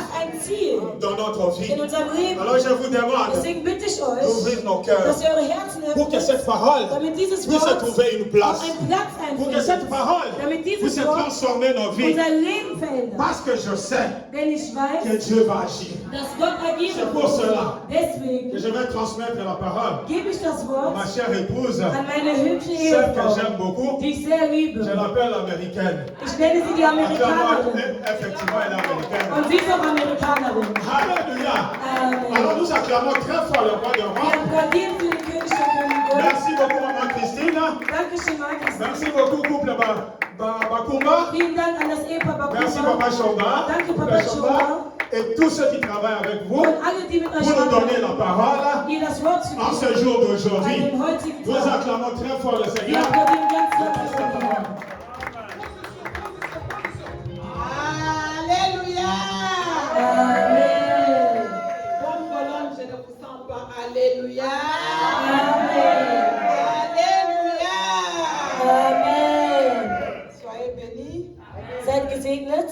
hat ein Ziel dans notre vie. in unserem Leben. Alors je vous demande Deswegen bitte ich euch, d'ouvrir nos cœurs dass ihr eure Herzen pour que öffnet, cette parole damit dieses puisse Wort trouver une place. auch einen Platz Pour que einfindet, cette parole damit puisse dieses Wort transformer nos vies. unser Leben verändert. Parce que je sais Denn ich que weiß, Dieu va agir. dass Gott C'est agieren pour wird. cela que Deswegen je vais transmettre la parole gebe ich das à Wort ma chère épouse, an meine hübsche celle que Ehefrau, j'aime beaucoup. die ich sehr liebe. Je l'appelle américaine. Ich nenne sie die Amerikanerin. Effectivement, elle est américaine. Und sie ist auch Amerikanerin. Alléluia. Amen. Alors nous acclamons très fort le roi de Wir Rome. applaudieren für den König der Könige. Merci beaucoup, maman Christine. Dankeschön, Markus. Merci beaucoup, couple Bakumba. Vielen Dank an das Ehepaar Merci, Bakuba. Papa Chomba. Danke, Couple Papa Chomba. Chomba. Et tous ceux qui travaillent avec vous Und alle, die mit euch pour nous donner arbeiten, la parole ihr das Wort zu en geben, ce jour an d'aujourd'hui. dem heutigen Nous Tag. acclamons très fort le Wir Seigneur. applaudieren ganz herzlich den Herrn. Alléluia. Amen. Bonne colonne, je ne vous sens pas. Alléluia. Amen. Alléluia. Amen. Soyez bénis. Seid gesegnet.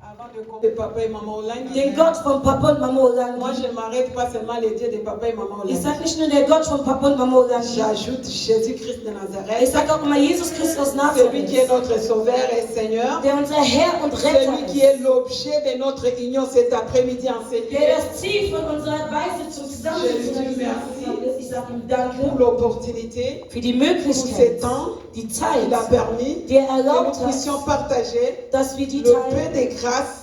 Avant de compter papa et maman Olangi. Den Gott von Papa und Mama Moi, Olangi. je ne m'arrête pas seulement les dieux de papa et maman Ich Olangi. sage nicht nur der Gott von Papa und Mama Olangi. J'ajoute Jésus-Christ de Ich Nazareth. sage auch immer Jesus Christus aus Celui qui est Nazareth. notre sauveur et Seigneur. Der unser Herr und Retter Celui qui ist. est l'objet de notre union cet après-midi enseigné. Der das Ziel von unserer Beisetzung zusammengeführt ist. Ich sage ihm Pour Danke l'opportunité, für die pour ces Möglichkeit, temps die qu'il Zeit, a permis die er que erlaubt nous puissions hat, partager dass wir die le teilen peu de grâce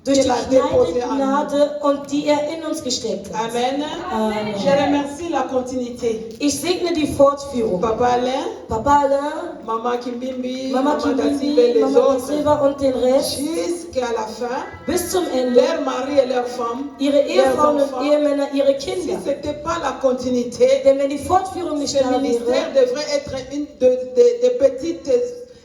durch die qu'il a déposé en nous. Gnade und die er in uns gesteckt hat. Amen. Amen. Je remercie la continuité. Ich segne die Fortführung. Papa Alain, Papa Alain, Maman Kimbimbi, Mama Maman Dacibe, Kimbimbi, les Mama autres, Silva und den Rest jusqu'à la fin, bis zum Ende, leurs maris et leurs femmes, ihre leurs Ehefrauen enfants. und Ehemänner, ihre Si Kinder. ce n'était pas la continuité, Denn wenn die Fortführung nicht ce da ministère wäre, devrait être une de petites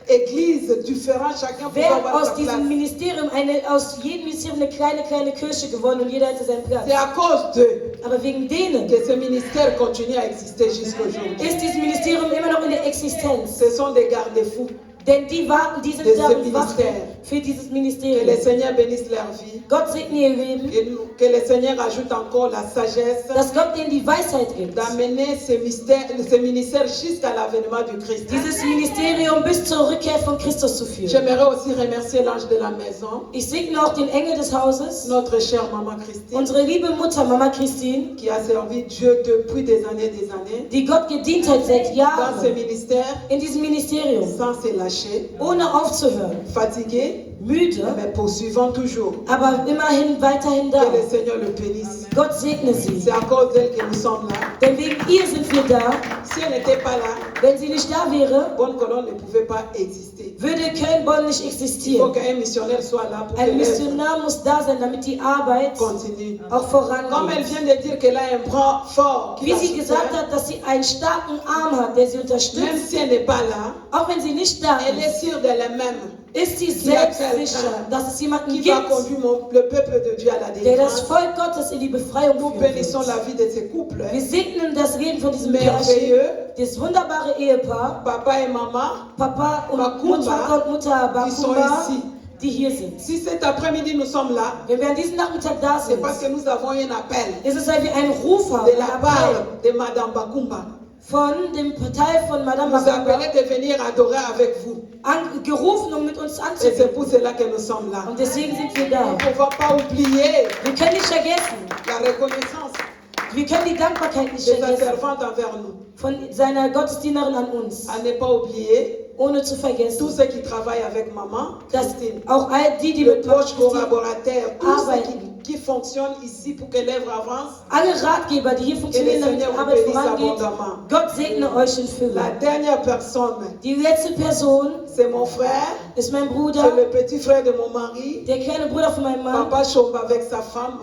églises différentes, chacun pouvait wäre avoir sa aus diesem place. Ministerium aus jedem Ministerium eine kleine Kirche geworden und jeder hätte seinen Platz. C'est à cause d'eux Aber wegen denen que ce ministère continue à exister jusqu'aujourd'hui. ist dieses Ministerium immer noch in der Existenz. Ce sont des garde-fous. Denn die warten, die sind De da ce und wachen ministère. für dieses Que le Ministerium. Seigneur bénisse leur vie. Gott segne ihr Leben, Que le Seigneur ajoute encore la sagesse dass Gott ihnen die Weisheit gibt, d'amener ce ministère jusqu'à l'avènement du Christ. dieses Ministerium bis zur Rückkehr von Christus zu führen. J'aimerais aussi remercier l'ange de la maison, Ich segne auch den Engel des Hauses, notre chère maman Christine, unsere liebe Mutter Mama Christine, qui a servi Dieu depuis des années, die Gott gedient hat seit dans ce Jahren ministère, in diesem Ministerium, sans se lâcher, ohne aufzuhören, fatigué, müde, mais poursuivant toujours. aber immerhin weiterhin da. Que le Seigneur le bénisse. Gott segne sie, C'est à cause d'elle que nous sommes là. denn wegen ihr sind wir da. Si elle n'était pas là, Wenn sie nicht da wäre, Bonne Colonne ne pouvait pas exister. würde Köln-Bonn nicht Il faut existieren. qu'un missionnaire soit là pour que Ein l'œuvre Missionar muss da sein, damit die Arbeit continue. auch Comme elle vorangeht. vient de dire qu'elle a un bras fort, qui Wie la sie soutient, gesagt hat, dass sie einen starken Arm hat, der sie même unterstützt, si elle n'est pas là, auch wenn sie nicht da elle est ist, sûre d'elle-même ist sie selbst sicher, dass es jemanden qui va gibt, conduire le peuple de Dieu à la der das délivrance. Volk Gottes in die Befreiung Nous führen bénissons wird. la vie de ces couples. Wir segnen das Leben von diesem Pärchen, Merveilleux. das wunderbare Ehepaar, Papa et maman, Papa und Bakumba, Vater und Mutter die sont Bakumba, ici. die hier sind. Si cet après-midi nous sommes là, Wenn wir an diesem Nachmittag da c'est sind, parce que nous avons un appel ist es, weil wir einen Ruf haben, de einen la Appell part de Madame Bakumba. von dem Partei von Madame Nous Bakumba appelez de venir adorer avec vous. gerufen, um mit uns Et c'est anzubeten. pour cela que nous sommes là. Und deswegen sind wir da. Nous ne pouvons pas oublier Wir können nicht vergessen, la reconnaissance wir können die Dankbarkeit nicht de sa vergessen servante envers nous. von seiner Gottesdienerin an uns. À ne pas oublier Ohne zu tous vergessen, ceux qui travaillent avec maman, dass Christine, auch all die, die le mit Mama proche Christine collaborateur, tous ceux arbeiten, qui fonctionnent ici pour que l'œuvre avance. alle Ratgeber, die hier funktionieren, damit die Arbeit vorangeht, Gott segne euch in Fülle. La dernière personne, Die letzte Person c'est mon frère, ist mein c'est Bruder, le petit frère de mon mari, der kleine Bruder von meinem Mann, Papa Chomba avec sa femme.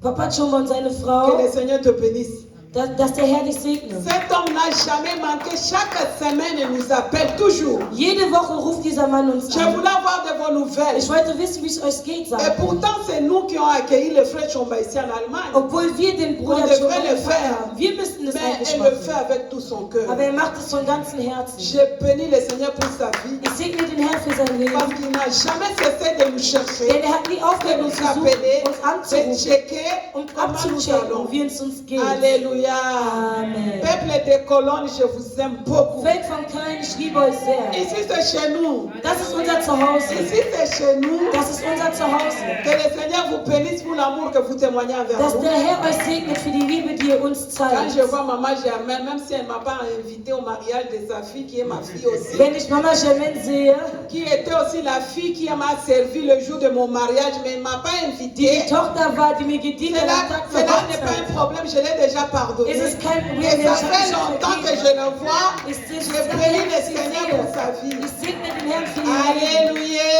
Papa Chomba und seine Que Frau. le Seigneur te bénisse. dass der Herr dich segne. Cet homme n'a jamais manqué. Chaque semaine, il nous appelle toujours. Jede Woche ruft dieser Mann uns Je an. voulais avoir de vos nouvelles. Ich wollte wissen, wie es euch geht, Et sagt er. pourtant, c'est nous qui avons accueilli le frère Chomba ici en Allemagne. Obwohl wir den Bruder On schon devrait le empfangen faire. haben. Wir müssten das Mais eigentlich il le machen. fait avec tout son cœur. Aber er macht es von ganzem Herzen. Je bénis le Seigneur pour sa vie. Ich segne den Herrn für sein Leben. Parce qu'il n'a jamais cessé de nous chercher, Denn er hat nie de aufgehört, nous uns zu suchen, appeler, uns de anzurufen checker und comment nous abzuchecken, allons. wie es uns geht. Alléluia. Amen. Peuple de Cologne, je vous aime beaucoup. Volk von Köln, ich liebe euch sehr. Ici, c'est chez nous. Das ist unser Zuhause. Ici, c'est chez nous. Das ist unser Zuhause. Que le Seigneur vous bénisse pour l'amour que vous témoignez envers Dass nous. der Herr euch segnet für die Liebe, die ihr uns Quand zeigt. je vois Maman Germaine, même si elle ne m'a pas invité au mariage de sa fille, qui est ma fille aussi, Wenn ich Mama Germaine sehe, qui était aussi la fille qui m'a servi le jour de mon mariage, mais elle ne m'a pas die invité. Tochter war, die mir gedient hat am Tag der Cela n'est pas Hochzeit. un problème, je l'ai déjà pardonné. Es ist kein Problem, Et wir ça haben fait schon longtemps que vergeben. je le vois. Ich sehe Je schon lange, bénis le dass ich Seigneur sehe. pour sa vie. Ich segne den Herrn für die Liebe. Alléluia.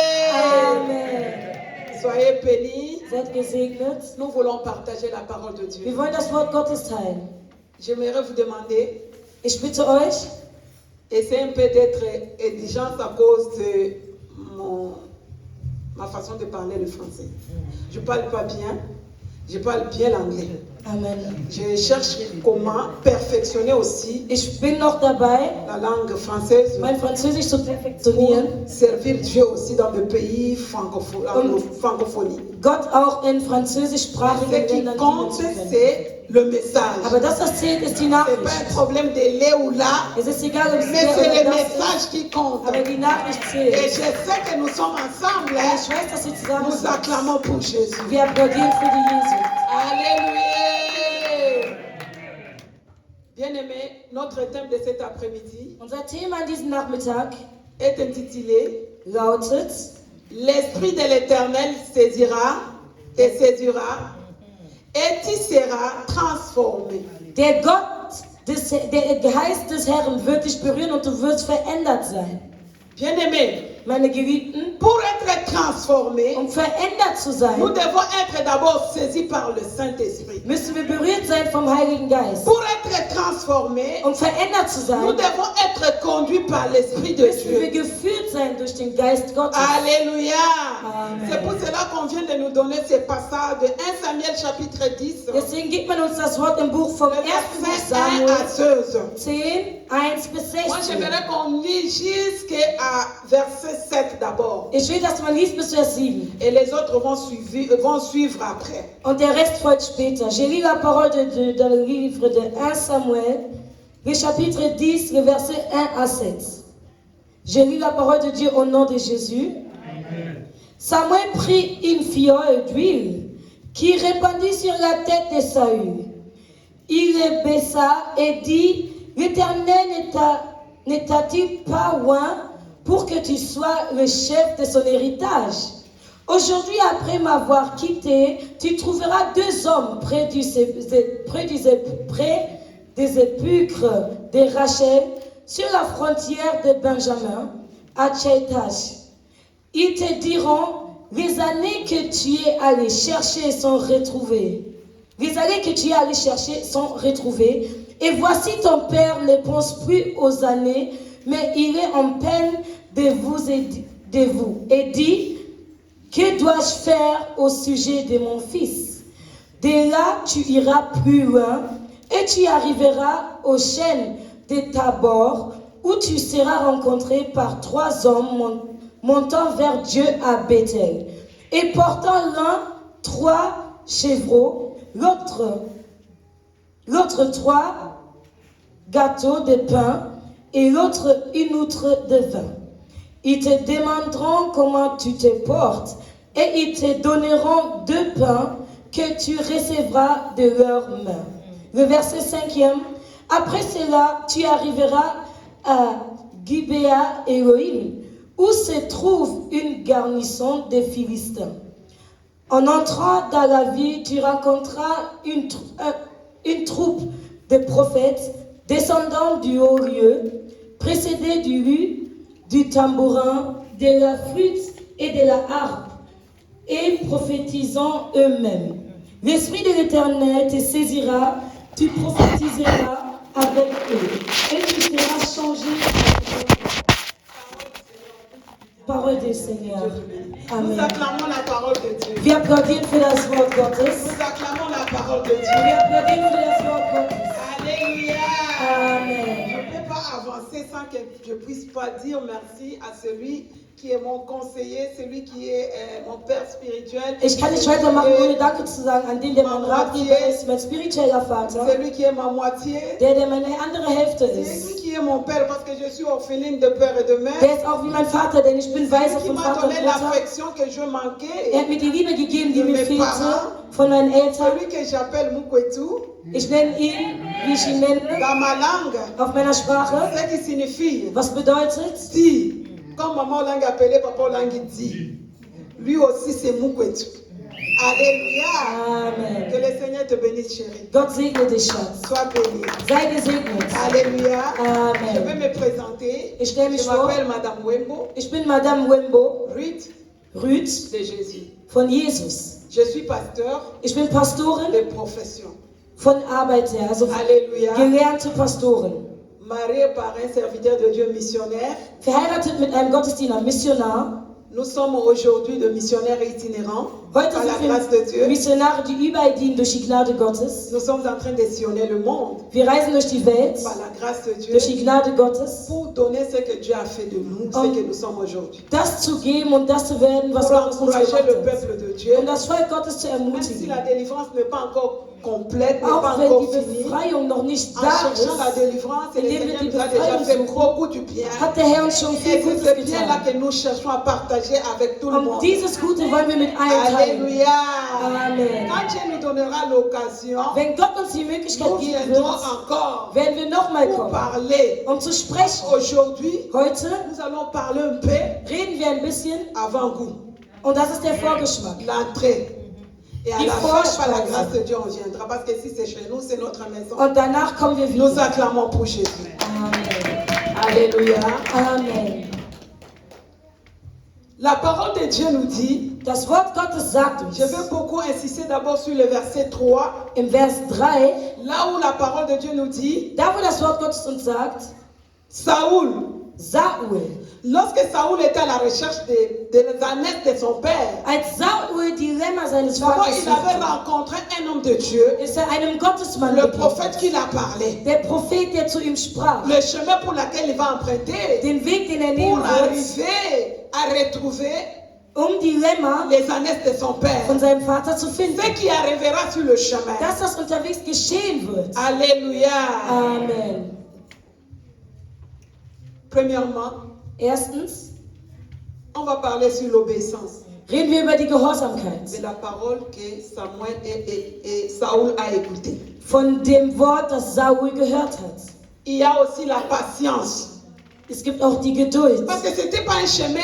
Amen. Soyez bénis. Seid gesegnet. Nous voulons partager la parole de Dieu. Wir wollen das Wort Gottes teilen. J'aimerais vous demander, Ich bitte euch, essayez un peu d'être indigente à cause de ma façon de parler le français. Je ne parle pas bien, je parle bien l'anglais. Amen. Je cherche comment perfectionner aussi Ich bin noch dabei, la langue française mein Französisch zu pour perfektionieren, servir Dieu aussi dans le pays francophonie. Gott auch in Ce französischsprachigen qui Ländern compte, dienen zu können. c'est le message. Aber das zählt, ist die Ce n'est pas Nachricht. un problème de là ou là, Es ist egal, ob es mais hier c'est oder le das ist, message qui compte. aber die Nachricht Et zählt. je sais que nous sommes ensemble. Und Hein? ich weiß, dass wir zusammen Nous sind. acclamons pour Jésus. Wir applaudieren für die Jesus. Alléluia. Bien-aimés, notre thème de cet après-midi Unser Thema an diesem Nachmittag est intitulé lautet: L'Esprit de l'Éternel te saisira et tu seras transformé. Der Geist des Herrn wird dich berühren und du wirst verändert sein. Bien-aimés, Meine Geliebten, pour être transformés, verändert zu nous sein, devons être d'abord saisis par le Saint-Esprit. müssen wir berührt sein vom Heiligen Geist. Pour être transformés, Verändert zu nous sein, devons être conduits par l'Esprit de müssen wir Dieu. geführt sein durch den Geist Gottes. Alléluia. Amen. C'est pour cela qu'on vient de nous donner ces passages de 1 Samuel chapitre 10, Deswegen gibt man uns das Wort im Buch vom 1. Buch verset 1 Samuel à 16. 10, 1 bis Moi, 16. j'aimerais qu'on lise jusqu'à verset 7 d'abord. Ich will, dass man liest bis Vers 7. Et les autres vont suivre après. Und der Rest folgt später. J'ai lu la parole dans le livre de 1 Samuel, le chapitre 10, le verset 1 à 7. J'ai lu la parole de Dieu au nom de Jésus. Samuel prit une fiole d'huile qui répandit sur la tête de Saül. Il le baissa et dit: L'Éternel ne t'a-t-il pas oint pour que tu sois le chef de son héritage? Aujourd'hui, après m'avoir quitté, tu trouveras 2 hommes près des épûtres de Rachel, sur la frontière de Benjamin, à Tchaïtash. Ils te diront: les années que tu es allé chercher sont retrouvées. Les années que tu es allé chercher sont retrouvées. Et voici ton père ne pense plus aux années, mais il est en peine de vous. Et dit: que dois-je faire au sujet de mon fils? De là, tu iras plus loin et tu arriveras aux chênes de Tabor, où tu seras rencontré par 3 hommes montant vers Dieu à Bethel, et portant l'un 3 chevreaux, l'autre 3 gâteaux de pain, et l'autre une outre de vin. Ils te demanderont comment tu te portes, et ils te donneront 2 pains que tu recevras de leurs mains. Le verset 5e. Après cela, tu arriveras à Gibéa Elohim, où se trouve une garnison des Philistins. En entrant dans la ville, tu rencontreras une troupe de prophètes descendant du haut lieu, précédés du luth, du tambourin, de la flûte et de la harpe, et prophétisant eux-mêmes. L'Esprit de l'Éternel te saisira Tu prophétiseras avec eux et tu seras changé. Parole du Seigneur. Nous Amen. acclamons la parole de Dieu. Wir applaudieren für das Wort Gottes. Nous acclamons la parole de Dieu. Wir applaudieren für das Wort Gottes. Alléluia. Amen. Je ne peux pas avancer sans que je ne puisse pas dire merci à celui qui est mon conseiller, celui qui est mon père spirituel. Ich kann nicht weitermachen, ohne Danke zu sagen an den, der mein Ratgeber ist, mein spiritueller Vater, Celui qui est ma moitié. der meine andere Hälfte C'est ist. lui qui est mon père parce que je suis orpheline de père et de mère. Der ist auch wie mein Vater, denn ich bin Waise Celui qui von m'a Vater donné und Mutter. l'affection que je manquais. Er hat mir die Liebe gegeben, die De mir mes fehlte, parents. von meinen Eltern. Celui que j'appelle Mukwetu. Ich nenne ihn, wie ich ihn nenne, Dans ma langue, auf meiner Sprache. ce qui signifie Was bedeutet? dit. Comme maman Olangi appelé papa Olangi dit. Lui aussi c'est Mukwetu. Alléluia. Amen. Que le Seigneur te bénisse, chérie. Gott segne dich, Schatz. Sois béni. Sei gesegnet. Alléluia. Je vais Amen. me présenter. Ich stelle mich Je vor. m'appelle Madame Wembo, Ich bin Madame Wembo, Ruth Rüth de Jésus. von Jesus. Je suis pasteur Ich bin Pastorin de profession. von Arbeit her, also Alléluia. gelernte Pastorin. Mariée par un serviteur de Dieu missionnaire. Verheiratet mit einem Gottesdiener, Missionar. Nous sommes aujourd'hui de missionnaires itinérants Heute par la sind grâce de wir Dieu. Missionare, die überall dienen durch die Gnade Gottes. Nous sommes en train de sillonner le monde Wir reisen durch die Welt, par la grâce de Dieu durch die Gnade Gottes, pour donner ce que Dieu a fait de nous, ce que nous sommes aujourd'hui. das zu geben und das zu werden, was Pour Gott aus uns encourager le gemacht hat. peuple de Dieu, Um das Volk Gottes zu même si ermutigen. la délivrance n'est pas encore complète, n'est pas Auch wenn encore die finie. Befreiung noch nicht En da cherchant la ist, délivrance, et le indem wir Seigneur die nous a déjà Befreiung fait suchen, beaucoup du bien. hat der Herr uns schon Et viel c'est Gutes ce bien-là getan. que nous cherchons à partager avec tout le Und monde. dieses Gute wollen wir mit allen teilen. Alléluia. Amen. Quand Dieu nous donnera l'occasion, Wenn Gott uns die Möglichkeit nous geben viendrons wird, encore werden wir nochmal pour kommen, parler. um zu sprechen. Aujourd'hui, Heute nous allons parler un peu reden wir ein bisschen, avant-goût, und das ist der Vorgeschmack. l'entrée. Et à Die la fin, par la Vorspeise. grâce de Dieu, on viendra. Parce que si c'est chez nous, c'est notre maison. Und danach kommen wir Nous wieder. acclamons pour Jésus. Amen. Alléluia. Amen. La parole de Dieu nous dit, Das Wort Gottes sagt je uns veux beaucoup insister d'abord sur le verset 3, im Vers 3, là où la parole de Dieu nous dit, da wo das Wort Gottes uns sagt, Saoul, Saul, lorsque Saoul était à la recherche des ânesses de son père, als Saul die Lämmer seines d'abord Vaters il avait suchte, rencontré un homme de Dieu, ist er einem Gottesmann le begegnet. prophète qui l'a parlé, Der Prophet, der zu ihm sprach, le chemin pour lequel il va emprunter, den Weg, den er pour nehmen wird, arriver à retrouver die Lämmer les ânesses de son père. von seinem Vater zu finden. Ce qui arrivera sur le chemin. Dass das unterwegs geschehen wird. Alléluia. Amen. Premièrement, Erstens, on va parler sur l'obéissance reden wir über die Gehorsamkeit. de la parole que Samuel et Saoul a écoutée. Von dem Wort, das Saul gehört hat. Il y a aussi la patience. Es gibt auch die Geduld. Parce que ce n'était pas un chemin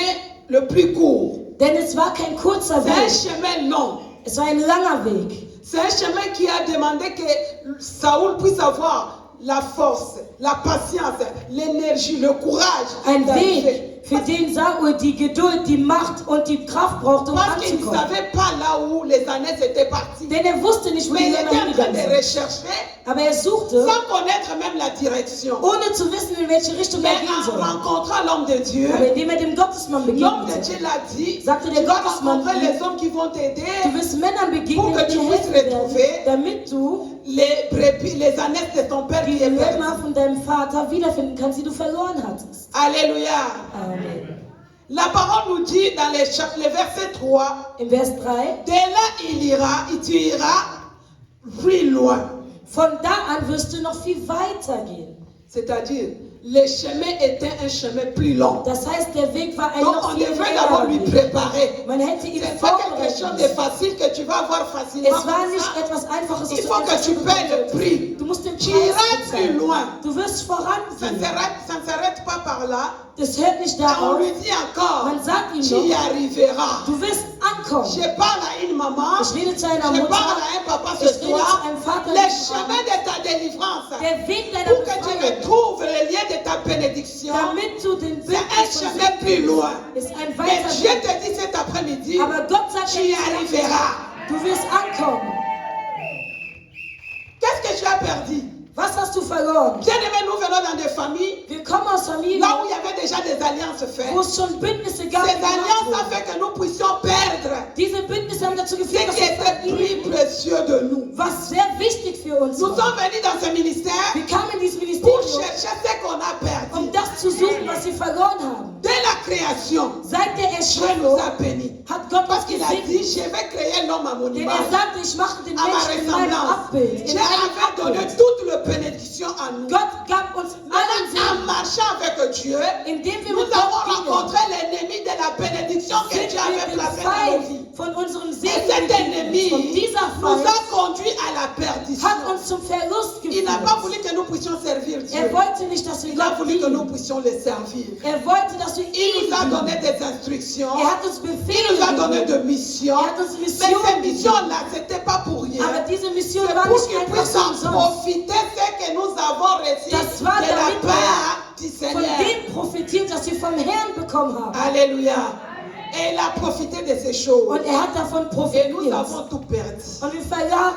le plus court. Denn es war kein kurzer C'est un Weg. chemin long. Es war ein langer Weg. C'est un chemin qui a demandé que Saoul puisse avoir la force, la patience, l'énergie, le courage Ein d'arriver. Weg, für den Saul die Geduld, die Macht und die Kraft brauchte, um Parce qu'il ne anzukommen. savait pas là où les ânesses étaient parties. Denn er wusste nicht, wo Mais die il Lämmer était en train hingegangen de sind. rechercher Aber er suchte, sans connaître même la direction. ohne zu wissen, in welche Richtung Mais er gehen en soll. rencontrant l'homme de Dieu, Aber indem er dem Gottesmann l'homme de begegnete, Dieu l'a dit, sagte tu der vas Gottesmann rencontrer ihm, les hommes qui vont t'aider, du wirst Männern begegnen, Pour que die tu dir puisses helfen werden, retrouver damit du les brebis, les ânesses de ton père die qui est perdu. Lämmer von deinem Vater wiederfinden kannst, die du verloren hattest. Alléluia. Amen. La parole nous dit dans le verset 3, Im Vers 3, de là tu iras plus loin. von da an wirst du noch viel weiter gehen. C'est-à-dire, le chemin était un chemin plus long. Das heißt, der Weg war ein Donc noch on viel devrait d'abord längerer lui Weg. préparer. Man hätte ihn C'est pas quelque chose de vorbereiten. facile que tu vas avoir facilement. Es war comme nicht ça. etwas Einfaches, Il was faut que tu payes le prix. Du musst den Tu Preis iras plus bezahlen. loin. Du wirst Ça vorangehen. ne s'arrête pas par là. Das hört nicht Et on darauf. lui dit encore, Man sagt ihm tu y noch, arriveras. du wirst ankommen. Je parle à une maman, Ich rede zu einer je Mutter, parle à un papa ich ce rede soir. zu einem Vater, Le chemin de ta délivrance, der Weg deiner pour que tu Befreiung, retrouves le lien de ta bénédiction, damit du den c'est un chemin plus loin. ist ein Mais weiter Dieu Weg. te dit cet après-midi, Aber Gott sagt tu y dir, arriveras. du wirst ankommen. Qu'est-ce que tu as perdu? verloren. Bien-aimés, nous venons dans des familles Wir kommen aus Familien, là où il y avait déjà des alliances faites. wo es schon Bündnisse gab. Ces die gemacht alliances ont wurden. fait que nous puissions perdre Diese Bündnisse haben dazu ce geführt, dass qui wir était plus verlieren, précieux de nous. was sehr wichtig für uns Nous war. sommes venus dans ce ministère Wir kamen in dieses pour Ministerium, chercher ce qu'on a perdu. das zu suchen, was wir verloren haben. Dès la création, Seit der Dieu nous Erschöpfung a bénis. hat Gott Parce uns qu'il a gesegnet. dit, je vais créer l'homme à mon Denn image, sagte, ich mache den à ma Menschen in meinem ressemblance. Abbild. Dieu In meinem avait donné Abbild. toute la bénédiction à nous. Gott gab uns allen Maintenant, en Segen. marchant avec Dieu, Indem wir nous mit avons Gott gingen, rencontré l'ennemi de la bénédiction que sind Dieu avait wir dem placée dans nos Feind vies. von unserem Et Segen cet begegnet. ennemi Und dieser nous Feind a conduit à la perdition. hat uns zum Verlust Il n'a pas geführt. voulu que nous puissions servir Dieu. Wollte nicht, dass wir Il a Gott voulu que nous dienen. puissions le servir. Wollte, dass wir Il ihn nous a donné dienen. des instructions. Hat uns Il Befehle nous a donné gegeben. de missions. hat uns Mais Missionen ces gegeben. missions-là, ce n'était pas pour rien. Aber diese Mission C'est war pour nicht qu'ils einfach puissent so en umsonst. profiter ce que nous avons reçu Das war de la damit part du Von Seigneur. dem profitiert, was wir vom Herrn bekommen haben. Alléluia. Et il a profité de ces choses. Und hat davon Et profitiert. nous avons tout perdu. Und wir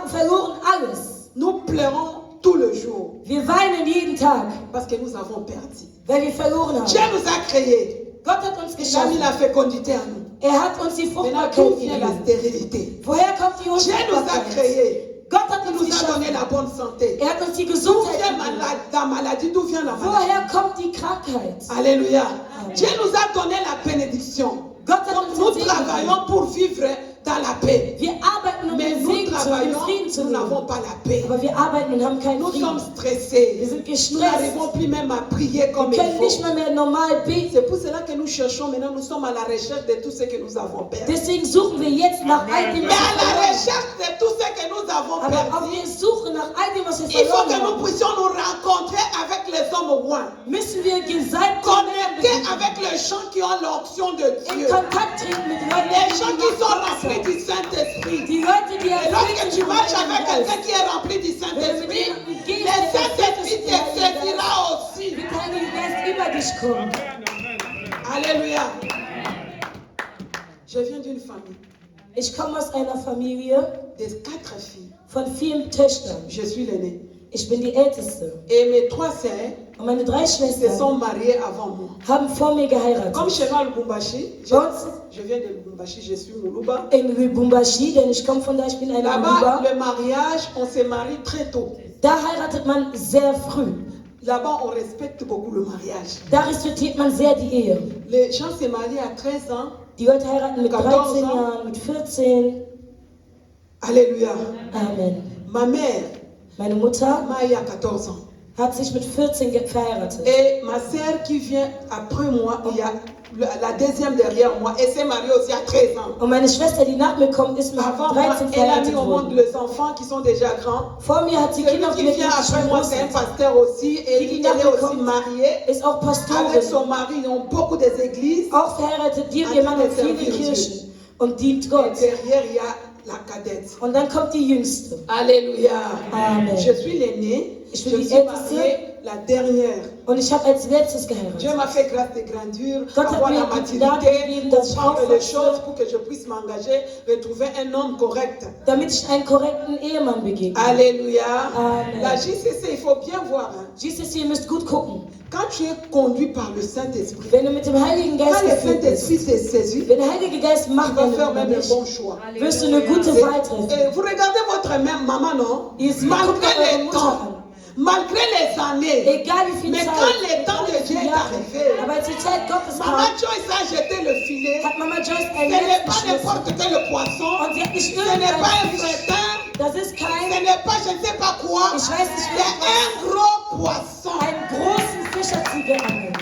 verloren alles. Nous pleurons tout le jour Wir weinen jeden Tag, parce que nous avons perdu. weil wir verloren Dieu haben. nous a créés. Gott hat uns Il a mis geschaffen. la fécondité à nous. Hat uns die Maintenant, Fruchtbarkeit d'où vient la gegeben. stérilité? Woher kommt die Dieu nous a Unfruchtbarkeit? créés. Gott hat Il uns nous a donné geschaffen. la bonne santé. Hat uns die D'où Gesundheit vient gegeben. la maladie? D'où vient la maladie? Woher kommt die Krankheit? Alléluia. Dieu nous a donné la bénédiction. Gott hat Donc uns nous den Segen gegeben. travaillons pour vivre dans la paix. Wir arbeiten, um Mais den nous Segen zu travaillons, den Frieden zu nous n'avons leben. pas la paix. Aber wir arbeiten und haben keinen Nous sommes Frieden. stressés. Wir sind Nous gestresst. n'arrivons plus même à prier comme Wir il können nicht faut. mehr normal beten. C'est pour cela que nous cherchons maintenant, nous sommes à la recherche de tout ce que nous avons perdu. Deswegen suchen wir jetzt nach all dem, Mais was à wir la verloren haben. recherche de tout ce que nous avons Aber auf perdu, der Suche nach all dem, was wir il faut que verloren nous haben, puissions nous rencontrer avec les hommes rois. müssen wir gesalbt Connecter avec les gens qui ont l'onction de in Dieu. Kontakt treten mit Leuten, Les gens qui sont die remplis du Saint-Esprit. die Leute, die Et lorsque erfüllt tu sind marches vom avec Heiligen quelqu'un Geist. qui est rempli du Saint-Esprit, Wenn du mit jemandem le gehst, der Saint-Esprit te erfüllt ist vom Heiligen saisira Geist, aussi. wird der Heilige Geist über dich kommen. Alléluia. Je viens d'une famille Ich komme aus einer Familie de 4 filles. von 4 Töchtern. Je suis l'aînée. Ich bin die Älteste. Et mes 3 sœurs Und meine 3 se Schwestern sont mariées avant moi. haben vor mir geheiratet. Comme chez moi, Lubumbashi, Bei uns je viens de Lubumbashi, je suis Moulouba. in Lubumbashi, denn ich komme von da, ich bin eine Là-bas, Muluba. le mariage, on se marie très tôt. Da heiratet man sehr früh. Là-bas, on respecte beaucoup le mariage. Da respektiert man sehr die Ehe. Les gens se marient à 13 ans. Die Leute heiraten mit 14 13 ans. Jahren, mit 14. Alléluia. Amen. Ma mère, Meine Mutter mariée à 14 ans. hat sich mit 14 verheiratet. Et ma sœur qui vient après moi, il y a la deuxième derrière moi, elle s'est mariée aussi à 13 ans. Und meine Schwester, die nach mir kommt, ist mit Avant moi, 13 elle a mis verheiratet au monde worden. les enfants qui sont déjà grands. Vor mir hat sie Celui Kinder, qui die vient après schon moi, groß c'est un sind. pasteur aussi. Et Die elle est nachher aussi kommt, mariée. Ist auch Avec Pastorin. son mari, ils ont beaucoup des églises. Auch verheiratet, die ihr Mann in viele Kirchen und dient Et Gott. derrière, il y a la cadette. Und dann kommt die Jüngste. Alléluia. Amen. Je suis l'aînée. Je Je suis die suis Älteste. mariée, la dernière. Und ich habe als letztes Dieu geheiratet. m'a fait grâce de grandeur, Gott hat avoir mir la die Gnade maturité, gegeben, dass ich comprendre les aufwachse. choses pour que je puisse m'engager, retrouver un homme correct. Damit ich einen korrekten Ehemann begegne. Alléluia. Amen. La JCC, il faut bien voir. Hein. Jesus, ihr müsst gut gucken. Quand tu es conduit par le Saint-Esprit, Wenn du mit dem Heiligen quand Geist le gefüllt bist, Saint-Esprit te saisit, wenn der Heilige Geist tu macht, vas wenn faire du même un dich, bon choix. wirst du eine gute Wahl treffen. Et vous regardez votre maman, non? Ihr seht, guckt Malgré mal eure les Mutter temps, an. malgré les années, Egal wie viel mais Zeit, quand le temps egal de wie Dieu viele est Jahre. arrivé, Aber als die Zeit Gottes Maman kam, Joyce a jeté le filet. hat Mama Joyce Ce ein n'est Netz pas geschmissen. n'importe quel poisson. Und sie hat nicht Ce n'est pas un irgendein Fisch. fretin. Das ist Ce kein, n'est pas je ne sais pas quoi. ich weiß nicht, C'est un gros poisson. einen großen Fisch hat sie geangelt.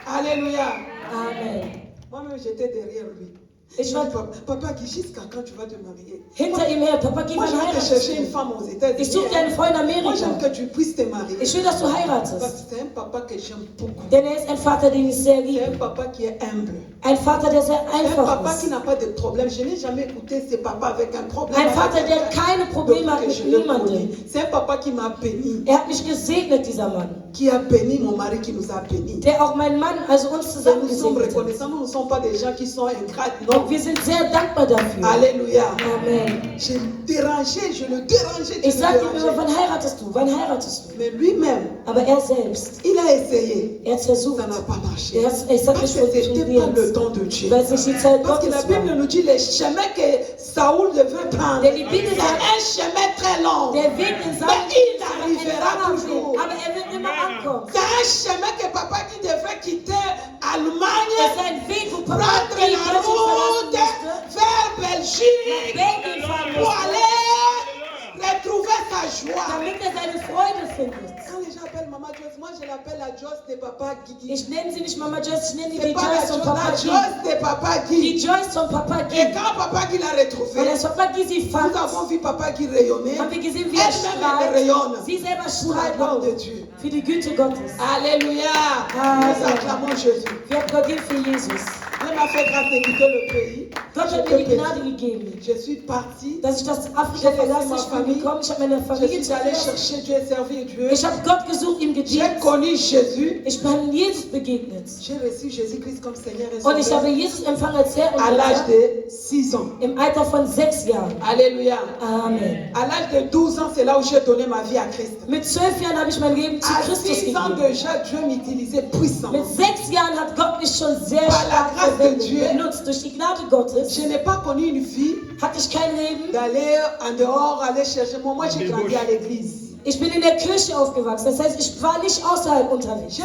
Alléluia. Amen. Moi-même, j'étais derrière lui. Ich war Papa, jusqu'à quand tu vas te marier? hinter ihm her. Papa, geh Moi, mal je vais te chercher une heiraten. femme aux Ich États-Unis. suche dir einen Freund in Moi, j'aime Amerika. que tu puisses te marier. Ich will, dass du Parce heiratest. que c'est un papa que j'aime beaucoup. Denn er ist ein Vater, den ich sehr C'est liebe. un papa qui est humble. Ein Vater, der sehr Un einfach papa qui ist. n'a pas de problème. Je n'ai jamais écouté ce papa avec un problème. Ein avec Vater, der quelqu'un. keine Probleme hat Donc, mit je l'ai niemandem. connu. C'est un papa qui m'a béni. Er hat mich gesegnet, dieser Mann. Qui a béni mon mari, qui nous a bénis. Der auch meinen Mann, also uns Et zusammen nous sommes gesegnet hat. reconnaissants, nous ne sommes pas des gens qui sont ingrats. Und Non. wir sind sehr dankbar dafür. Alléluia. Amen. Je le dérangeais, je le dérangeais. Ich Je le sagte ihm immer, dérangeais. wann heiratest du? Wann heiratest du? Mais lui-même, Aber er selbst, il a essayé. er hat versucht. Ça n'a pas marché. Es hat Parce nicht que c'était pas le funktioniert. temps de Dieu. Weil es nicht die Zeit Parce que la Gottes Bible war. nous dit les chemins que Saoul devait prendre. Denn die Bibel C'est sagt, un chemin très long. der Weg in Mais seinem il Leben ist arrivera ein langer toujours. Weg, aber er wird immer ankommen. C'est un chemin que papa qui devrait quitter Es Allemagne, ist ein Weg, wo Papa prendre die la Deutschland route verlassen musste, vers Belgique Belgien fahren pour musste, aller retrouver sa joie. damit er seine Freude findet. Quand les gens appellent Maman Joyce, moi je l'appelle la Joyce de Papa Guigui. Ich nenne sie nicht Mama Joyce, ich nenne sie C'est die pas la Joyce von Joyce, Papa la Guy. Joyce de Papa Die Guy. Joyce von Papa Et Guy. quand Papa Guy l'a retrouvé, Und als Papa Guy sie fand, nous avons vu Papa Guy rayonner. haben wir gesehen, wie er Elle-même elle strahlt. rayonne. Sie selber Pour la strahlt gloire de auch Dieu. für die Güte Gottes. Alléluia. Amen. Nous acclamons Jésus. Wir applaudieren für Jesus. Dieu m'a fait grâce de quitter le pays. Gott Je hat peux mir die Gnade dire, gegeben, je suis partie. dass ich das Afrika verlasse. Ich bin gekommen, ich habe meine Je Familie suis allée verlassen. chercher Dieu et servir Dieu. Ich habe Gott gesucht, ihm J'ai gedient. connu Jésus. Ich bin Jesus begegnet. J'ai reçu Jésus-Christ comme Seigneur et Und ich habe Sauveur Jesus empfangen als Herr und à l'âge Retter de 6 ans. im Alter von 6 Jahren. Alléluia. Amen. À l'âge de 12 ans, c'est là où j'ai donné ma vie à Christ. Mit 12 Jahren habe ich mein Leben zu À Christus 6 ans gegeben. déjà, Dieu m'utilisait puissamment. Mit 6 Jahren hat Gott mich schon sehr Par la stark grâce de verwendet, Dieu. benutzt. Durch die Gnade Gottes Je n'ai pas connu une vie hatte ich kein Leben. d'aller en dehors, aller chercher. Moi, j'ai grandi à l'église. Ich bin in der Kirche aufgewachsen. Das heißt, ich war nicht außerhalb unterwegs.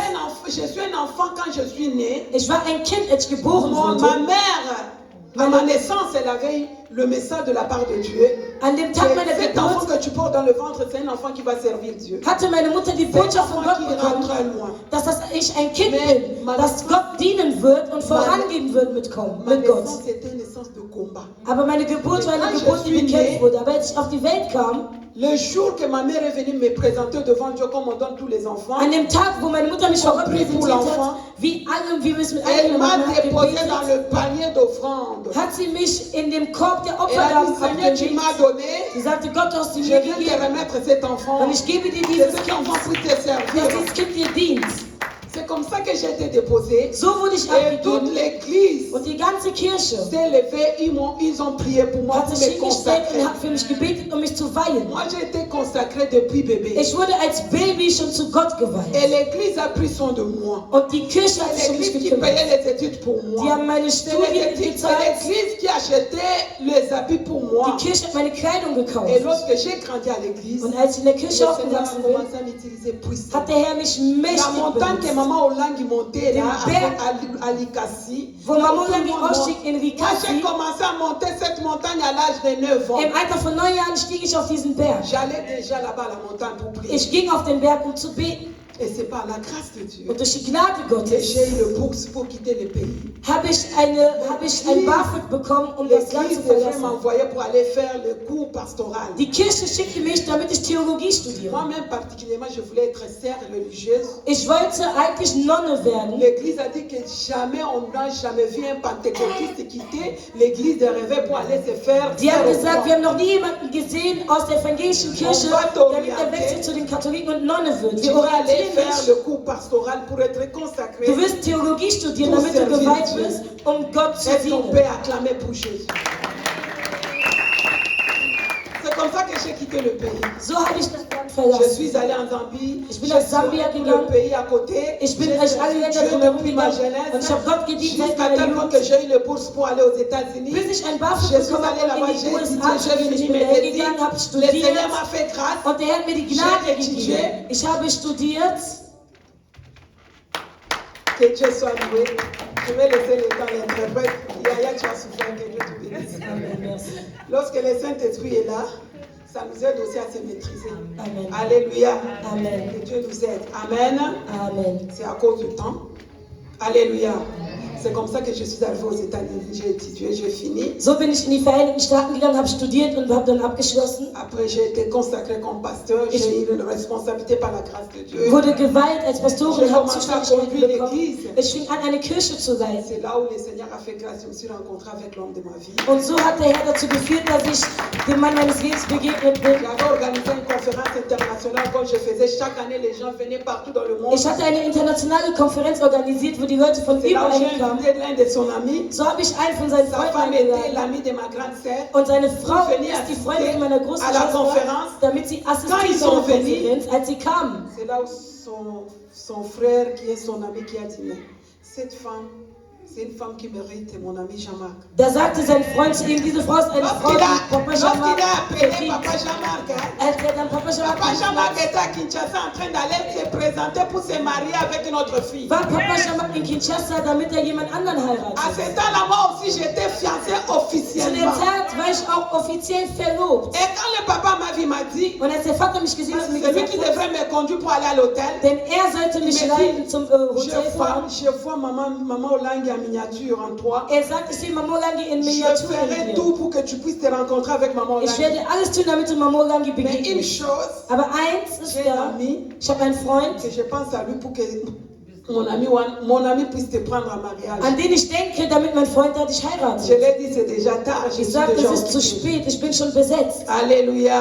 Je suis un enfant quand je suis né. Ich war ein Kind, als ich geboren Ma wurde. mère, à ma naissance, elle avait eu le message de la part de Dieu. An dem Tag meiner Cet enfant Geburt que tu portes dans le ventre, c'est un enfant qui va servir Dieu. hatte meine Mutter die C'est un Botschaft von enfant Gott qui ira bekommen, très loin. dass ich ein Kind Mais bin, ma das Gott dienen wird und vorangehen wird mit Ma Gott. naissance était une naissance de combat. Aber meine Geburt war eine Quand Geburt, je die suis bekämpft née, wurde. Aber als ich auf die Welt kam, Le jour que ma mère est venue me présenter devant Dieu comme on donne tous les enfants, an dem Tag, wo meine Mutter mich vor Gott Prie pour präsentiert l'enfant. hat, wie wir es mit elle allen m'a Männern déposé dans gebetet, le panier d'offrande. hat sie mich in dem Korb der Elle a dit, Opfergaben Seigneur, tu abgelegt. m'as donné, Sie sagte, Gott, du hast je sie viens mir te gegeben remettre cet enfant. und ich gebe dir Que dieses cet Kind, enfant puisse te servir. dass dieses Kind dir dient. C'est comme ça que j'ai été déposée. So wurde ich Et toute abgegeben l'église und die ganze Kirche s'est levée, ils ont prié pour moi, hat pour sich me hingestellt consacrer. und hat für mich gebetet, um mich zu weihen. Moi, j'ai été consacrée depuis bébé. Ich wurde als Baby schon zu Gott geweiht. Et l'église a pris soin de moi. Und die Kirche hat sich C'est um mich l'église qui gekümmert. payait les études pour Die moi. haben meine C'est Studien l'église gezahlt. qui achetait les habits pour moi. Die Kirche hat meine Kleidung gekauft. Et lorsque j'ai grandi à l'église, Und als ich in der le Kirche Seigneur a aufgewachsen bin, commencé à m'utiliser puissamment. hat der Herr mich La mächtig montagne que benutzt. maman Olangi montait là, Den Berg, à Likassi, wo là où Mama tout le Olangi monde monte. ausstieg in Moi, j'ai Rikasi, commencé à monter cette montagne à l'âge de 9 ans. im Alter von 9 Jahren stieg ich auf diesen Berg. J'allais déjà là-bas à la montagne pour prier. Ich ging auf den Berg, um zu beten. Et c'est par la grâce de Dieu Und durch die Gnade que Gottes j'ai eu le bourse pour quitter le pays. habe ich ein BAföG bekommen, um das Land L'église zu devait verlassen. m'envoyer pour aller faire le cours pastoral. Die Kirche schickte mich, damit ich Theologie studiere. Moi-même particulièrement, je voulais être sœur religieuse. Ich wollte eigentlich Nonne werden. L'église a dit que jamais, on n'a jamais vu un pentecôtiste quitter l'église de réveil pour aller se faire. Die haben faire gesagt, au wir haben noch nie jemanden gesehen aus der evangelischen Kirche, damit er wechselt zu den Katholiken und Nonne wird. Tu Wir vas aller orientieren faire dich. le cours pastoral pour être consacré. Du wirst Theologie studieren, damit du geweiht wirst, um Gott zu Et ton dienen. père acclamé pour Jésus. C'est comme ça que j'ai quitté le pays. So habe ich das Land Je verlassen. suis allé en Zambie. Ich bin nach Sambia tout gegangen. le pays à côté. Ich bin J'ai durch alle Länder Dieu drumherum depuis ma gegangen und jeunesse. ich habe Gott gedient seit Jusqu'à meiner tel point Jugend. que j'ai eu le bourse pour aller aux États-Unis. Bis ich ein Je BAföG suis bekommen allé habe là-bas, und in j'ai die étudié, USA. j'ai Ich fini bin mes dahin études. gegangen, habe Le studiert Seigneur m'a fait grâce. und der Herr hat mir die Gnade J'ai étudié. gegeben. Ich habe studiert. Que Dieu soit loué. Je vais laisser le temps l'interprète. Yaya, tu as souffert, que Dieu te bénisse. Amen, merci. Lorsque le Saint-Esprit est là, ça nous aide aussi à se maîtriser. Amen. Alléluia. Amen. Que Dieu nous aide. Amen. Amen. C'est à cause du temps. Alléluia. C'est comme ça que je suis arrivée aux États-Unis. J'ai étudié, j'ai fini. So bin ich in die Vereinigten Staaten gegangen, habe studiert und habe dann abgeschlossen. Après, j'ai été consacrée comme pasteur. J'ai eu une responsabilité par la grâce de Dieu. Wurde geweiht als Pastorin, habe Zuständigkeiten conduire bekommen. l'église. Ich fing an, eine Kirche zu leiten. C'est là où le Seigneur a fait grâce. Je me suis rencontrée avec l'homme de ma vie. Und so hat der Herr dazu geführt, dass ich dem Mann meines Lebens begegnet bin. J'avais organisé une conférence internationale comme je faisais chaque année. Les gens venaient partout dans le monde. Ich hatte eine internationale Konferenz organisiert, wo die Leute von C'est là où überall j'ai invité demandé l'un de son ami. So habe ich einen von seinen Sa Freunden femme était eingeladen. l'amie de ma grande sœur. Und seine Frau Venir ist die Freundin meiner großen à la Schwester, conférence. damit sie Quand assistiert ils bei sont der venus, Konferenz, als sie kamen. C'est là où son frère, qui est son ami, qui a dit, mais cette femme, c'est une femme qui mérite mon ami Jean-Marc. Da sagte sein Freund zu ihm, diese Frau ist eine Frau, die Papa Lorsqu'il Jean-Marc a appelé verdient. Papa Jean-Marc, hein, Als er dann Papa Jean-Marc Papa Jean-Marc gefragt était à Kinshasa en train d'aller se présenter pour se marier avec notre fille. war Papa Jean-Marc in Kinshasa, damit er jemand anderen À heiratet. ce temps-là, moi aussi, j'étais fiancée Zu der officiellement. Zeit war ich auch offiziell verlobt. Et quand le papa m'a vu, il m'a dit, Und als der Vater mich gesehen hat, c'est hat mir lui gesagt, qui devrait me conduire pour aller à l'hôtel. denn er sollte mich Mais leiten zum Hotel fahren. Je vois maman Olangi en miniature en toi. Er sagt, ich sehe Mama Langi in Je Miniatur ferai in dir. tout pour que tu puisses te rencontrer avec maman Ich Olangi. werde alles tun, damit du Mama Langi Mais une begegnest. chose, Aber eins ist j'ai un da, ami ich habe einen Freund, que je pense à lui pour que mon ami puisse te prendre en mariage. an den ich denke, damit mein Freund dich Je heiratet. l'ai dit, c'est déjà tard. Je Ich suis sage, déjà es ist zu occupée. spät, ich bin schon besetzt. Alléluia.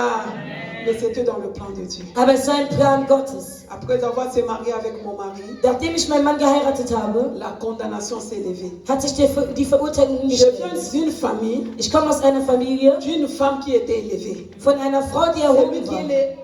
Mais c'était dans le plan de Dieu. Aber es war ein Plan Gottes. Après avoir se marié avec mon mari, Nachdem ich meinen Mann geheiratet habe, la condamnation s'est levée. hat sich die Verurteilung Je viens umgestellt. d'une famille, Ich komme aus einer Familie d'une femme qui était élevée. von einer Frau, die Celui erhoben qui war. est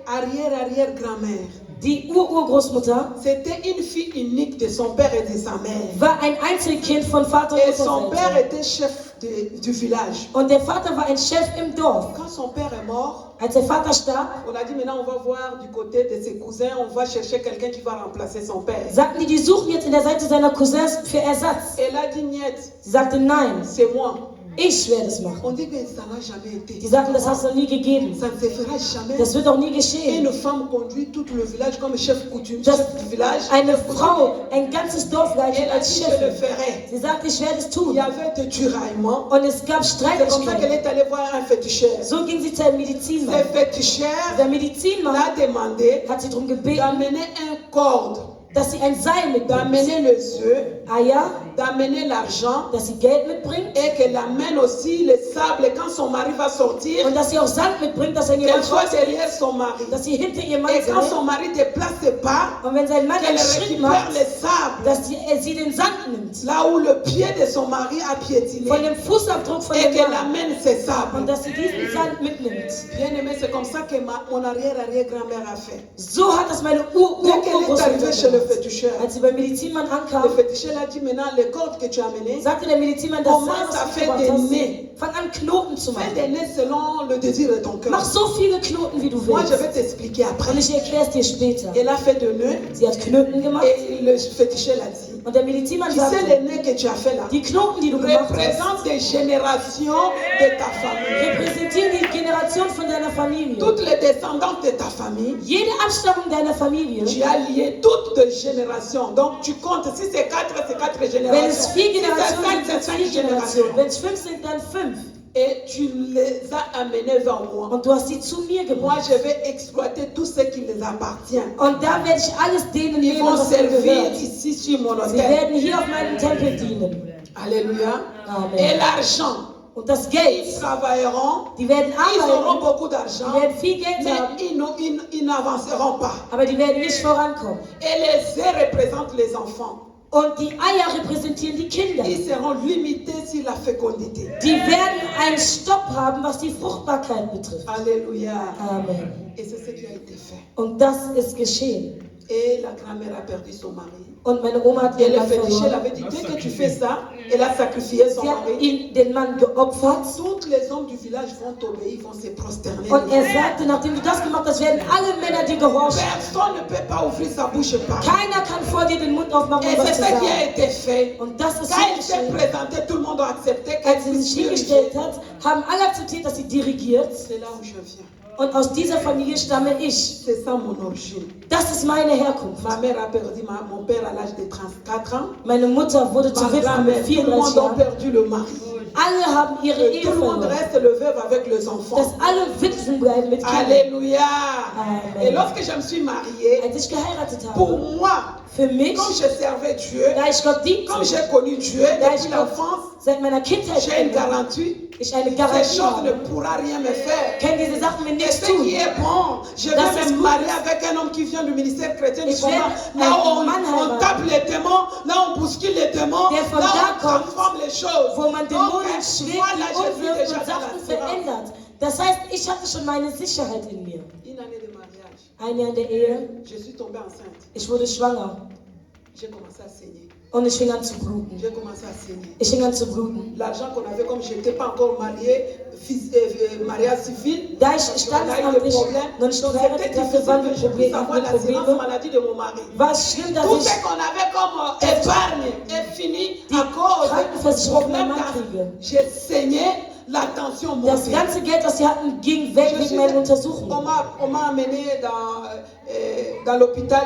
l'arrière-arrière-grand-mère. Die Urgroßmutter C'était une fille unique de son père et de sa mère. war ein Einzelkind von Vater Et und son père Mutterseite. était chef du village. Und der Vater war ein Chef im Dorf. Quand son père est mort, Als der Vater starb, on a dit maintenant on va voir du côté de ses cousins, on va chercher quelqu'un qui va remplacer son père. sagten die suchen jetzt in der Seite seiner Cousins für Ersatz. Elle a dit niet, Sie sagte, nein, c'est moi. ich werde es machen. On dit que ça n'a jamais été. Die sagten, das hast du nie gegeben. Ça ne se fera jamais. Das wird auch nie geschehen. Une femme conduit tout le village comme chef coutumier, Das chef du village. eine Frau ein ganzes Dorf leitet Elle a als dit je le Chefin. ferai. Sie sagte, ich werde es Il tun. y avait des tiraillements. Und es gab C'est comme ça qu'elle Streitigkeiten. est allée voir un féticheur. So ging sie zu einem Le Medizinmann. féticheur Der Medizinmann l'a demandé hat sie darum gebeten, d'amener un corde, dass sie ein Seil mitbringt. d'amener les œufs, Eier, d'amener l'argent dass sie Geld mitbringt et qu'elle amène aussi le sable quand son mari va sortir, und dass sie auch Sand mitbringt, dass wenn qu'elle jemand soit rausgeht, derrière son mari. dass sie hinter ihrem Mann Et quand sei. son mari déplace ses pas, Und wenn sein Mann qu'elle einen Schritt récupère macht, le sable dass sie den Sand nimmt. là où le pied de son mari a piétiné Von dem Fußabdruck von et dem qu'elle Mann. amène ses Und sables. dass sie diesen Sand mitnimmt. Bien aimé, c'est comme ça que mon arrière-arrière-grand-mère a fait. So hat das meine Dès qu'elle est arrivée chez le Urgroßmutter. féticheur, Als sie beim Medizinmann le ankam, féticheur a dit maintenant les cordes que tu as amenées, sagte der Medizinmann, das Comment Seil, ça was du fait gebracht des hast, nez? fang an Knoten zu fais machen. des nez selon le désir de ton Mach cœur. so viele Knoten, wie du Moi, je willst. vais t'expliquer après. Und ich erkläre es dir später. Elle a fait de nœuds Sie hat Knoten gemacht et le féticheur l'a dit. und der Medizinmann Tu sais, sagte, les nœuds que tu as fait là die Knoten, die du gemacht hast, représentent des générations de ta famille. repräsentieren die Generation von deiner Familie. Toutes les descendants de ta famille, Jede Abstammung deiner Familie, tu as lié toutes les générations. Donc tu comptes. Si c'est quatre wenn es générations. 4 Si Generationen c'est sind, sind es 4 cinq Generationen. Wenn es 5 sind, dann 5. Et tu les as amenés vers moi. Und du hast sie zu mir Moi, gebracht. je vais exploiter tout ce qui les appartient. Und da werde ich alles denen Ils nehmen, vont was ihnen servir gehört. ici sur mon Sie hôtel. werden hier auf meinem Tempel dienen. Alléluia. Amen. Et l'argent. Und das Ils Geld, travailleront. die werden Ils auront arbeiten, beaucoup die d'argent. werden viel Geld Mais haben, ils n'avanceront pas. aber die werden nicht vorankommen. Et les œufs représentent les enfants. Und die Eier repräsentieren die Kinder. Ils seront limités sur la fécondité. Die werden einen Stopp haben, was die Fruchtbarkeit betrifft. Alléluia. Amen. Et c'est ce qui a été fait. Und das ist geschehen. Et la grand-mère a perdu son mari. Und meine Oma hat Et ihren le Mann féticheur verloren. avait dit, dès que tu fais ça, elle a sacrifié son Sie hat mari. ihm den Mann geopfert. Tous les hommes du village vont t'obéir, vont se prosterner. Und er sagte, nachdem du das gemacht hast, werden alle Männer dir gehorchen. Personne ne peut pas ouvrir sa bouche et parler. Keiner kann vor dir den Mund aufmachen, Et um was c'est zu ce qui sagen. a été fait. Und das ist Quand so il s'est geschehen. présenté, tout le monde a accepté Als qu'elle sie puisse sich diriger. hingestellt hat, haben alle akzeptiert, dass sie dirigiert. C'est là où je viens. Und aus dieser Familie stamme ich. C'est ça mon origine. Das ist meine Herkunft. Ma mère a perdu mon père à l'âge de 34 ans. Meine Mutter wurde zur Ma Witwe grand-mère, mit tout le 34 monde a Jahren. perdu le mari. Alle haben ihre Et Ehe tout le monde verloren. reste le veuve avec les enfants. Dass alle Witwen bleiben mit Kindern. Alléluia. Amen. Et lorsque je me suis mariée, Als ich geheiratet pour habe, moi, Für mich, Comme je servais Dieu, da ich Gott comme diente, j'ai connu Dieu da ich depuis Gott l'enfance, seit meiner Kindheit j'ai une kenne, garantie. ich eine Ces Garantie choses ne habe. pourra rien me faire. Können diese Sachen mir Et nichts ce qui tun. est bon, je Das vais ist me gut. marier avec un homme qui vient du ministère chrétien du Ich combat. werde Là où einen Mann on heiraten, tape les démons, là on bouscule les démons, der von là da on kommt, transforme les choses. wo man Dämonen Donc, schlägt, moi là, die je suis umwirft déjà und dans Sachen l'assurance. verändert. Das heißt, ich hatte schon meine Sicherheit in mir. Une année de mariage, Ein Jahr in der Ehe, je suis tombée enceinte. ich wurde schwanger J'ai commencé à saigner. und ich fing an zu bluten. J'ai commencé à saigner. Ich fing an zu bluten. L'argent qu'on avait, comme je n'étais pas encore mariée, mariage civil, Da ich on a eu des standesamtlich problèmes. noch nicht Donc verheiratet c'était hatte, difficile waren que die je puisse Probleme, avoir l'assurance Probleme. maladie de mon mari. War es schlimm, dass Tout ich ce qu'on avait comme épargne est fini à cause du Krankenversicherung problème meiner car kriege. j'ai saigné, la tension Das montée. ganze Geld, das sie hatten, ging weg wegen meiner Untersuchung. On m'a amené dans l'hôpital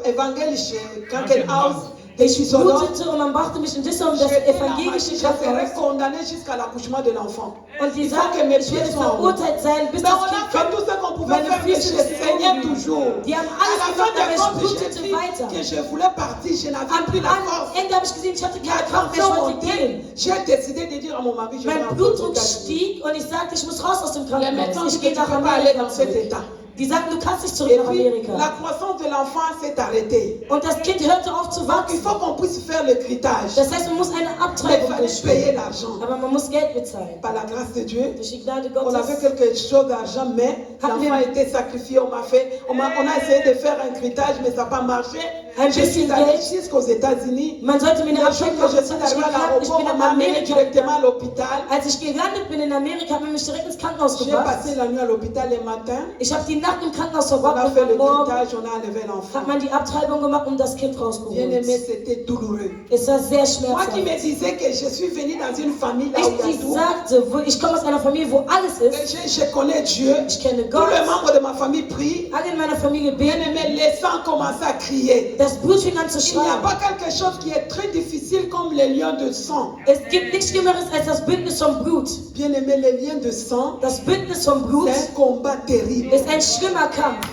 évangélique Krankenhaus de Ich Chisholm. blutete und man brachte mich in Düsseldorf in das evangelische Je serai Krankenhaus. condamné jusqu'à l'accouchement de l'enfant. Und die Il faut sagten, que mes ich pieds werde soient en haut. verurteilt sein, bis Mais das on a Kind fait kommt. tout ce qu'on pouvait Meine faire, mais je Füße des saignais Augen. toujours. Die haben À alles la gemacht, fin aber de ich compte, blutete j'ai weiter. dit que je voulais partir, je n'avais Am plus la force. Ende habe ich gesehen, ich hatte La keine Kraft mehr, ich tension wollte gehen. montée. J'ai décidé de dire à mon mari, je vais Mein en Blutdruck États-Unis. stieg und ich sagte, ich muss raus aus dem Les médecins Krankenhaus. disent Ich que gehe tu nach ne peux pas aller Amerika dans cet zurück. état. Die sagten, du kannst nicht zurück Et nach puis, la Amerika. croissance de l'enfant s'est arrêtée. Und das Kind hörte auf zu Donc, il wachsen. faut qu'on puisse faire le critage. Das heißt, man muss eine Mais il Abtreibung fallait durchführen. payer l'argent. Aber man muss Geld bezahlen. Par la grâce de Dieu, Durch die Gnade on avait Gottes. quelque chose d'argent, mais l'enfant a été sacrifié. On a essayé de faire un critage, mais ça n'a pas marché. Un Je suis bisschen allée Geld. jusqu'aux États-Unis. Man sollte mir Le eine jour Abtreibung que machen, je das suis hat nicht arrivée à geklappt. Ich l'aéroport, bin on nach m'a amené Amerika. directement à l'hôpital. Als ich gelandet bin in Amerika, hat man mich direkt ins Krankenhaus J'ai gebracht. passé la nuit à l'hôpital le matin. Ich habe die Nacht im Krankenhaus On a verbracht fait und le am Morgen critage, on a enlevé l'enfant. hat man die Abtreibung gemacht, um das Kind Bien rausgeholt. aimé, c'était douloureux. Es war sehr Moi qui schmerzhaft. me disais que je suis venue dans une famille là où il y a Ich tout. sagte, ich komme aus einer Familie, wo alles Et ist. je connais Dieu. Ich kenne Tous Gott. les membres de ma famille prient. Alle in meiner Familie Bien beten. aimé, les sangs commencent à crier. Das Blut fing an zu Il n'y a schwallen. pas quelque chose qui est très difficile comme les liens de sang. Es gibt nichts Schlimmeres als das Bündnis vom Blut. Bien aimé, les liens de sang, Das Bündnis vom Blut c'est un combat terrible. ist ein schlimmer Kampf.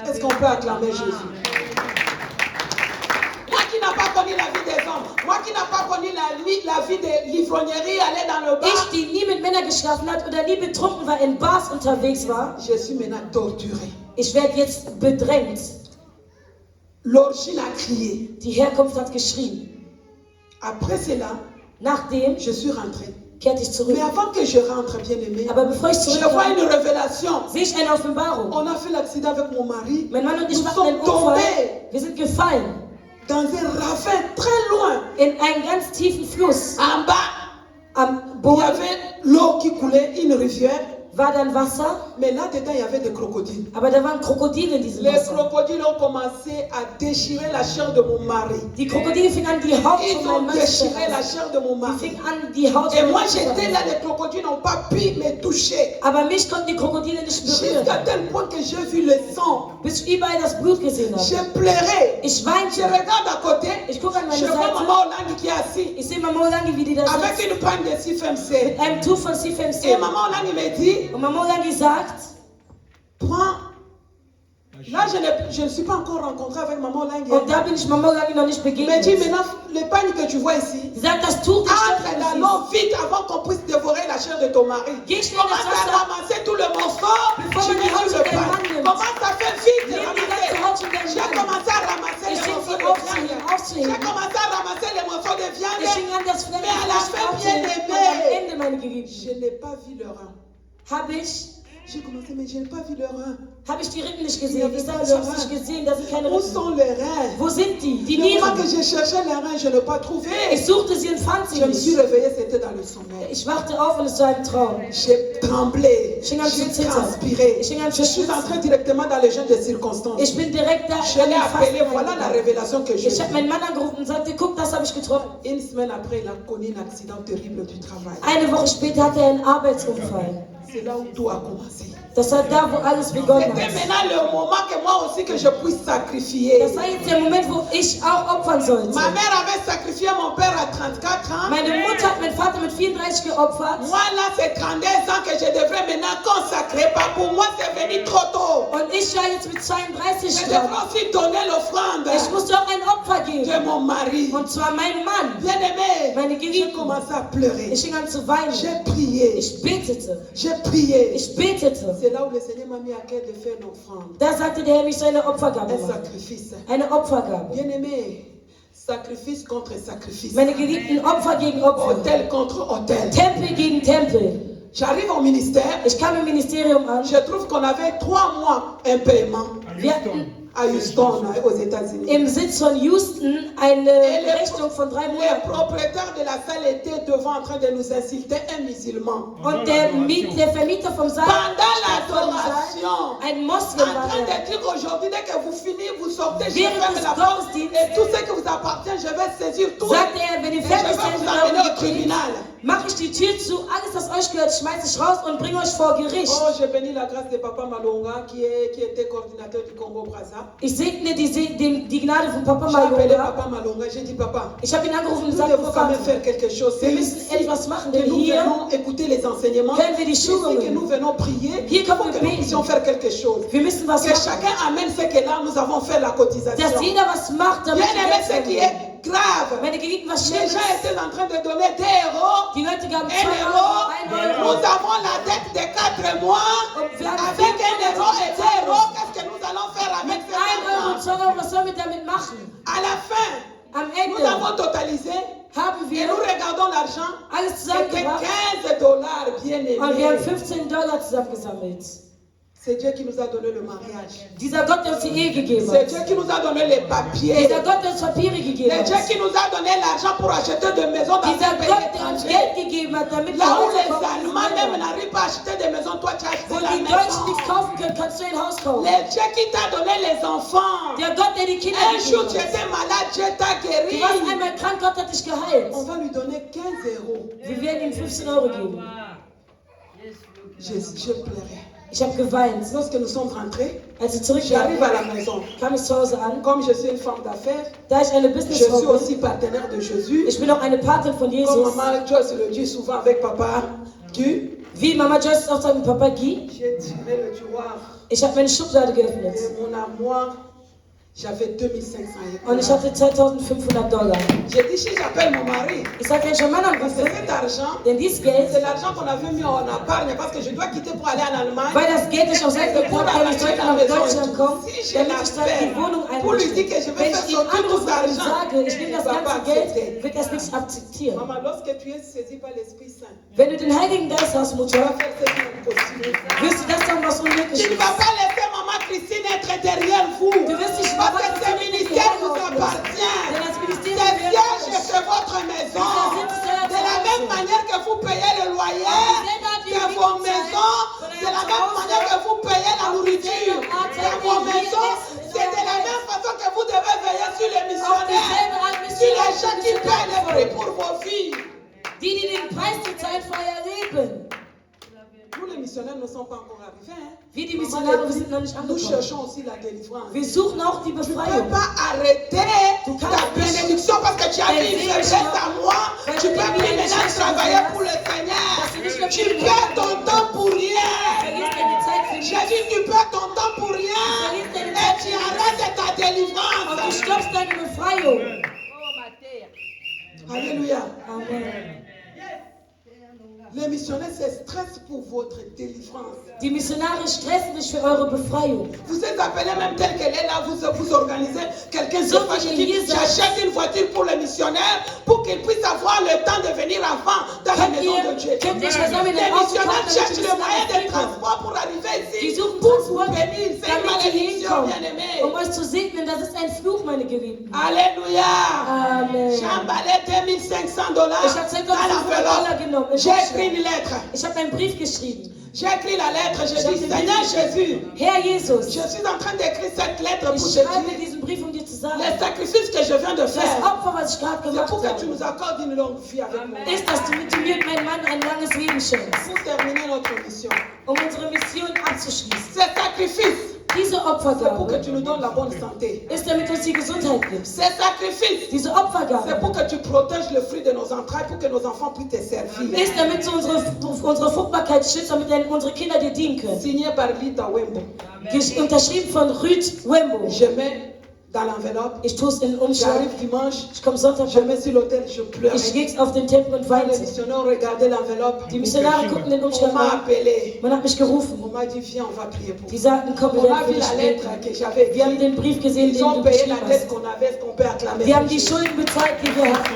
Est-ce qu'on peut acclamer Jésus? Moi qui n'ai pas connu la vie des hommes, moi qui n'ai pas connu la vie de l'ivrognerie, aller dans le bar, Ich, die nie mit Männern geschlafen hat oder nie betrunken war, in Bars unterwegs war, je suis maintenant torturé. ich werde jetzt bedrängt. L'origine a crié. Die Herkunft hat geschrien. Après cela, Nachdem je suis rentré. kehrte ich zurück. Mais avant que je rentre, bien aimé, Aber bevor ich je vois zurückkam, une révélation. sehe ich eine Offenbarung. On a fait l'accident avec mon mari. Mein Mann und ich Nous machten einen sommes Unfall. tombés Wir sind gefallen dans un ravin très loin. in einen ganz tiefen Fluss. En bas, Am il y Boden avait l'eau qui coulait, une rivière. war dann Wasser, Mais là-dedans, il y avait des crocodiles. aber da waren Krokodile in diesem Les Wasser. crocodiles ont commencé à déchirer la chair de mon mari. Die Krokodile fingen an, die Haut Ils von ont meinem Mann zu déchiré la zerreißen. chair de mon Die mari. fingen an, die Haut Et von moi, meinem Mann zu j'étais là, zerreißen. les crocodiles n'ont pas pu me toucher. Aber mich konnten die Krokodile nicht berühren, Jusqu'à tel point que j'ai vu le sang. bis ich überall das Blut gesehen J'ai habe. pleuré. Ich Je weinte. regarde à côté. Ich gucke an Je meine vois Seite. maman Hollande qui est assise Ich sehe Mama Olangi, wie die da avec sitzt, une panne de CFMC. mit einem Tuch von Et CFMC. maman Hollande me dit, Und Mama Olangi sagt, prends. Là, je ne suis pas encore rencontré avec maman Hollande. und da bin ich Mama Olangi noch nicht Il me dit, begegnet. maintenant, le pagne que tu vois ici, Sie sagt, das Tuch, das entre stimmt dans nicht. l'eau vite avant qu'on puisse dévorer la chair de ton mari. Geh schnell ins Commence à Wasser. ramasser tout le morceau. Bevor Tu man die mets Haut sur von le deinem pain. Mann nimmt. Commence à faire vite. Nimm die ramasser. ganze Haut von deinem J'ai Mann. commencé à ramasser Ich les fing morceaux sie de aufzuheben, viande. J'ai aufzuheben. commencé à ramasser les morceaux de viande. Ich fing an, das Mais à la Fleisch fin, aufzuheben. bien Und am aimé, Ende, meine Geliebten, je n'ai pas vu le rein. J'ai commencé, mais je n'ai pas vu le rein. habe ich die Rippen nicht gesehen. Ich sage, ich habe es nicht gesehen, da sind keine Où Rippen. sont les reins? Wo sind die? Die Le moment que Nieren. j'ai cherché les reins, je n'ai pas trouvé. Ich suchte sie und fand sie Je me suis nicht. réveillée, c'était dans le sommeil. Ich wachte auf und es war ein Traum. J'ai tremblé, Ich fing an zu j'ai zittern. transpiré. Ich fing an Je zu suis schwitzen. entrée directement dans le jeu des circonstances. Ich bin direkt da Je an l'ai den appelé, Fasten voilà la reingegangen. révélation que j'ai Ich habe eue. meinen Mann angerufen und sagte, guck, das habe ich getroffen. Une semaine après, il a connu un accident terrible du travail. Eine Woche später hatte er einen Arbeitsunfall. C'est là où tout a commencé. Das war da, wo alles begonnen C'était hat. maintenant le moment que moi aussi que je puisse sacrifier. Das war jetzt der Moment, wo ich auch opfern sollte. Ma mère avait sacrifié mon père à 34 ans. Meine Mutter hat meinen Vater mit 34 geopfert. Moi là, c'est 32 ans que je devrais maintenant consacrer. Pas pour moi, c'est venu trop tôt. Und ich war jetzt mit 32 Je dran. devrais aussi donner l'offrande Ich musste auch ein Opfer de geben. mon mari. Und zwar meinem Mann. Bien aimé, Meine j'ai Geliebten. commencé à pleurer. Ich fing an zu weinen. J'ai prié. Ich betete. J'ai prié. Ich betete. C'est là où le Seigneur m'a mis à cœur de faire une offrande. Da sagte der Herr, mich soll eine Opfergabe Un machen. sacrifice. Eine Opfergabe. Bien aimé, sacrifice contre sacrifice. Meine Geliebten, Opfer gegen Opfer. Hôtel contre hôtel. Tempel gegen Tempel. J'arrive au ministère. Ich kam im Ministerium an. Je trouve qu'on avait 3 mois un paiement Wir hatten à Houston, aux États-Unis. im Sitz von Houston eine Rechnung von 3 Le Monaten. propriétaire de la salle était devant en train de nous insulter, un musulman. Und der Vermieter vom Saal, Pendant stand vor dem l'adoration, Saal, ein en Moslem war train er. de dire aujourd'hui, dès que vous finissez, vous sortez, je Während ferme des la porte Gottesdienstes et tout ce que vous appartient, je vais saisir tout. Sagte er, wenn ihr Et je fertig vais seid vous mit emmener eurem au tribunal. mache ich die Tür zu, alles was euch gehört, schmeiße ich raus und bringe euch vor Gericht. Oh, je bénis la grâce de Papa Malonga qui était coordinateur du Congo-Brazza. Ich segne die Gnade von Papa J'ai appelé Malonga. Papa Malonga, j'ai dit Papa, Ich habe ihn angerufen und nous gesagt, devons quand même Vater, faire quelque chose. wir C'est müssen ici etwas machen, que denn nous hier venons écouter les enseignements. hören wir die C'est ici que Schulungen. nous venons prier. Hier Il faut kommen que wir nous beten. puissions faire quelque chose. Wir müssen was Que machen. chacun amène ce que là nous avons fait la cotisation. Dass jeder was macht, damit Bien aimé, wir ce qui Geld est verdienen. grave. Meine Geliebten, was Les schlimm gens ist, étaient en train de donner 2 euros. die Leute gaben 2 1 euro. 1 Nous Euro. avons la dette de 4 mois. Und wir haben Avec 1 euro et 2 euros, 4 qu'est-ce que nous allons faire avec Mit cet 1 Euro und argent? 2 Euro, was sollen wir damit machen? À la fin, Am nous Ende avons totalisé haben et wir nous regardons l'argent. alles C'était zusammengebracht 15 dollars, bien und wir haben aimé. 15 Dollar zusammengesammelt. C'est Dieu qui nous a donné le mariage. Dieser Gott, der uns die Ehe gegeben C'est hat. Dieu qui nous a donné les papiers. Dieser Gott, der uns Papiere gegeben C'est hat. Dieu qui nous a donné l'argent pour acheter des maisons dans Dieser un pays Gott, der uns étranger. Geld gegeben hat, damit wir Là où Häuser les kaufen Allemands même können. n'arrivent pas à acheter des maisons, toi tu as Wo acheté la die Deutschen maison. nichts kaufen können, kannst du ein Haus kaufen. Le Dieu qui t'a donné les enfants. Der Gott, der die Kinder Un jour tu gegeben hat. étais malade, Dieu t'a Du guéri. warst einmal krank, Gott hat dich geheilt. On va lui donner 15 euros. Wir werden ihm 15 Euro geben. Je pleurais. Ich habe geweint. Lorsque nous sommes rentrés, Als wir j'arrive à zurückkamen, la maison. kam ich zu Hause an. Comme je suis une femme d'affaires, Da ich eine je Businessfrau suis bin, aussi partenaire de Jésus. ich bin auch eine Patin von Comme Jesus. maman Joyce le dit souvent avec papa, tu. Wie Mama Joyce auch sagt mit Papa Guy. J'ai tiré le tiroir Ich habe meine Schublade geöffnet. de mon armoire. J'avais 2500 Und ich euros. hatte 2500 Dollar. J'ai dit, si j'appelle mon mari, Ich sagte, wenn ich einen Mann parce que anrufe, cet argent, denn dieses c'est Geld, l'argent qu'on avait mis en épargne parce que je dois quitter pour aller en Allemagne. weil das Geld, das ich aus Selbst habe, wenn ich heute nach Deutschland komme, Si je damit ich dann die Wohnung pour lui dire que einrichte. je Wenn vais ich faire ihn sortir tout anrufe cet und ihm argent, sage, ich nehme das il va pas ganze Geld, accepter. wird er es nicht akzeptieren. Maman, lorsque tu es saisi par l'Esprit Saint, Wenn du den Heiligen Geist hast, tu vas Mutter, faire ce qui est impossible. wirst du das tun, was unmöglich Tu ne ist. vas pas laisser maman Christine être derrière vous. Du wirst nicht Parce que Mama ce Christine ministère vous hinterherlaufen. appartient. Denn das Ce Ministerium siège gehört c'est votre maison. De la même manière que vous payez le loyer de vos maisons, de la même manière que vous payez la nourriture de vos maisons, c'est de la même façon que vous devez veiller sur les missionnaires, sur les gens qui paient le prix pour vos vies. Die den Preis der Zeit für euer Leben. Nous les missionnaires ne sommes pas encore arrivés. Hein? Wir die Missionare, wir sind noch nicht Nous angekommen. cherchons aussi la délivrance. Wir suchen auch die Tu ne peux Befreiung. pas arrêter ta bénédiction parce que tu as vu une faiblesse à moi. Tu peux plus maintenant travailler pour le Seigneur. Tu perds ton temps pour rien. Vergiss deine Zeit für mich. J'ai dit tu perds ton temps pour rien. Et tu arrêtes ta Und du délivrance. stoppst deine Befreiung. Alléluia. Amen. Les missionnaires se stressent pour votre délivrance. Die Missionare stressen sich für eure Befreiung. Vous êtes appelés même tel qu'elle est là, vous organisez. Quelqu'un se fâche et dit, j'achète une voiture pour les missionnaires pour qu'ils puissent avoir le temps de venir avant dans la maison de Dieu. Könnt ihr zusammen Les ein Auto missionnaires kaufen, cherchent damit le die moyen de Missionare transport pour arriver Die ici, suchen pour vous Transport, bénir. C'est une damit sie malédiction, hinkommen, bien aimé. euch zu segnen. Das ist ein Fluch, meine Geliebten. Alléluia. Amen. J'ai emballé 2500 dollars Ich habe dans 2500 Dollar l'enveloppe. genommen. J'ai écrit une lettre. Ich habe einen Brief geschrieben. J'ai écrit la lettre. J'ai dit, Seigneur Jésus, Herr Jesus, je suis en train d'écrire cette lettre pour ich te schreibe dire diesen Brief, um dir zu sagen, les sacrifices que je viens de das faire. Opfer, was ich gerade C'est gemacht pour que tu habe, nous accordes une longue vie avec moi. ist, dass du mit mir und meinem Mann ein langes Leben schenkst, Pour terminer notre mission, um unsere Mission abzuschließen. Ce sacrifice, Diese c'est pour que Opfergabe tu nous donnes la bonne santé. ist, damit du uns die Gesundheit gibst. Ce sacrifice, Diese c'est Opfergabe pour que tu protèges le fruit de nos entrailles, pour que nos enfants puissent te servir. ist, damit du unsere Fruchtbarkeit schützt, damit unsere Kinder dir dienen können. Signé par Lita Wembo. Unterschrieben von Ruth Wembo. Je mets dans l'enveloppe. Ich tue es in den Umschlag. J'arrive dimanche, Ich komme Sonntag, je mets sur l'autel, je pleure. ich gehe auf den Tempel und Les weine. missionnaires ont regardé l'enveloppe. Die Missionare guckten den On Umschlag m'a an. appelé. Man hat mich gerufen. On m'a dit, viens, on va prier pour Die toi. sagten, komm, wir On a werden für vu dich la lettre beten. que j'avais Wir haben écrite. den Brief gesehen, Ils den ont du payé geschrieben la dette hast. qu'on avait, est-ce qu'on peut acclamer. Wir haben die Schulden bezahlt, die wir hatten.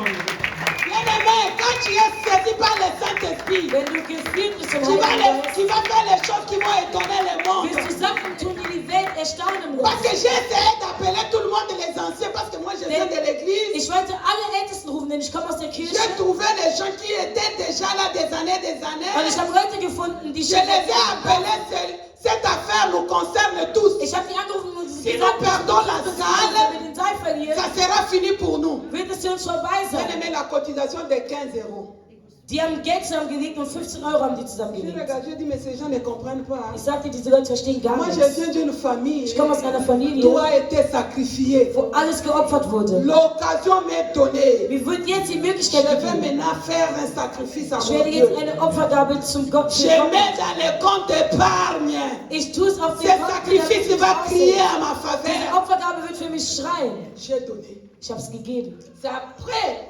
Bien-aimé, quand tu es saisi par le Saint-Esprit, Wenn du geführt bist vom tu vas, Heiligen Geist, tu vas faire les choses qui vont étonner le monde. wirst du Sachen tun, die die Welt erstaunen Parce que lassen. j'ai essayé d'appeler tout le monde les anciens, parce que moi je viens de l'église. Ich wollte alle Ältesten rufen, denn ich komme aus der Kirche. J'ai trouvé des gens qui étaient déjà là des années, Und ich habe Leute gefunden, die Je schon les ai appelés, cette affaire nous concerne tous. Ich habe die angerufen und sie Si nous perdons la wenn salle, wir den Saal verlieren, ça sera fini pour nous. wird es für uns vorbei Bien sein. aimé, la cotisation de 15 €. Die haben Geld zusammengelegt und 15 € haben die Je zusammengelegt. regarde, je dis, mais ces gens ne comprennent pas. Ich sagte, diese Leute verstehen gar Moi, je nichts. viens d'une famille. Ich komme aus einer Familie, Tout a été sacrifié. wo alles geopfert wurde. L'occasion m'est donnée. Mir wird jetzt die Je Möglichkeit vais gegeben. maintenant faire un sacrifice à Ich mon werde Dieu. jetzt eine Opfergabe zum Gott Je für Gott. mets dans le compte d'épargne. Ich tue es auf Ce den Konto, sacrifice damit va ich crier aussehe. à ma Diese faveur. Opfergabe wird für mich schreien. J'ai donné. Ich habe es gegeben. C'est après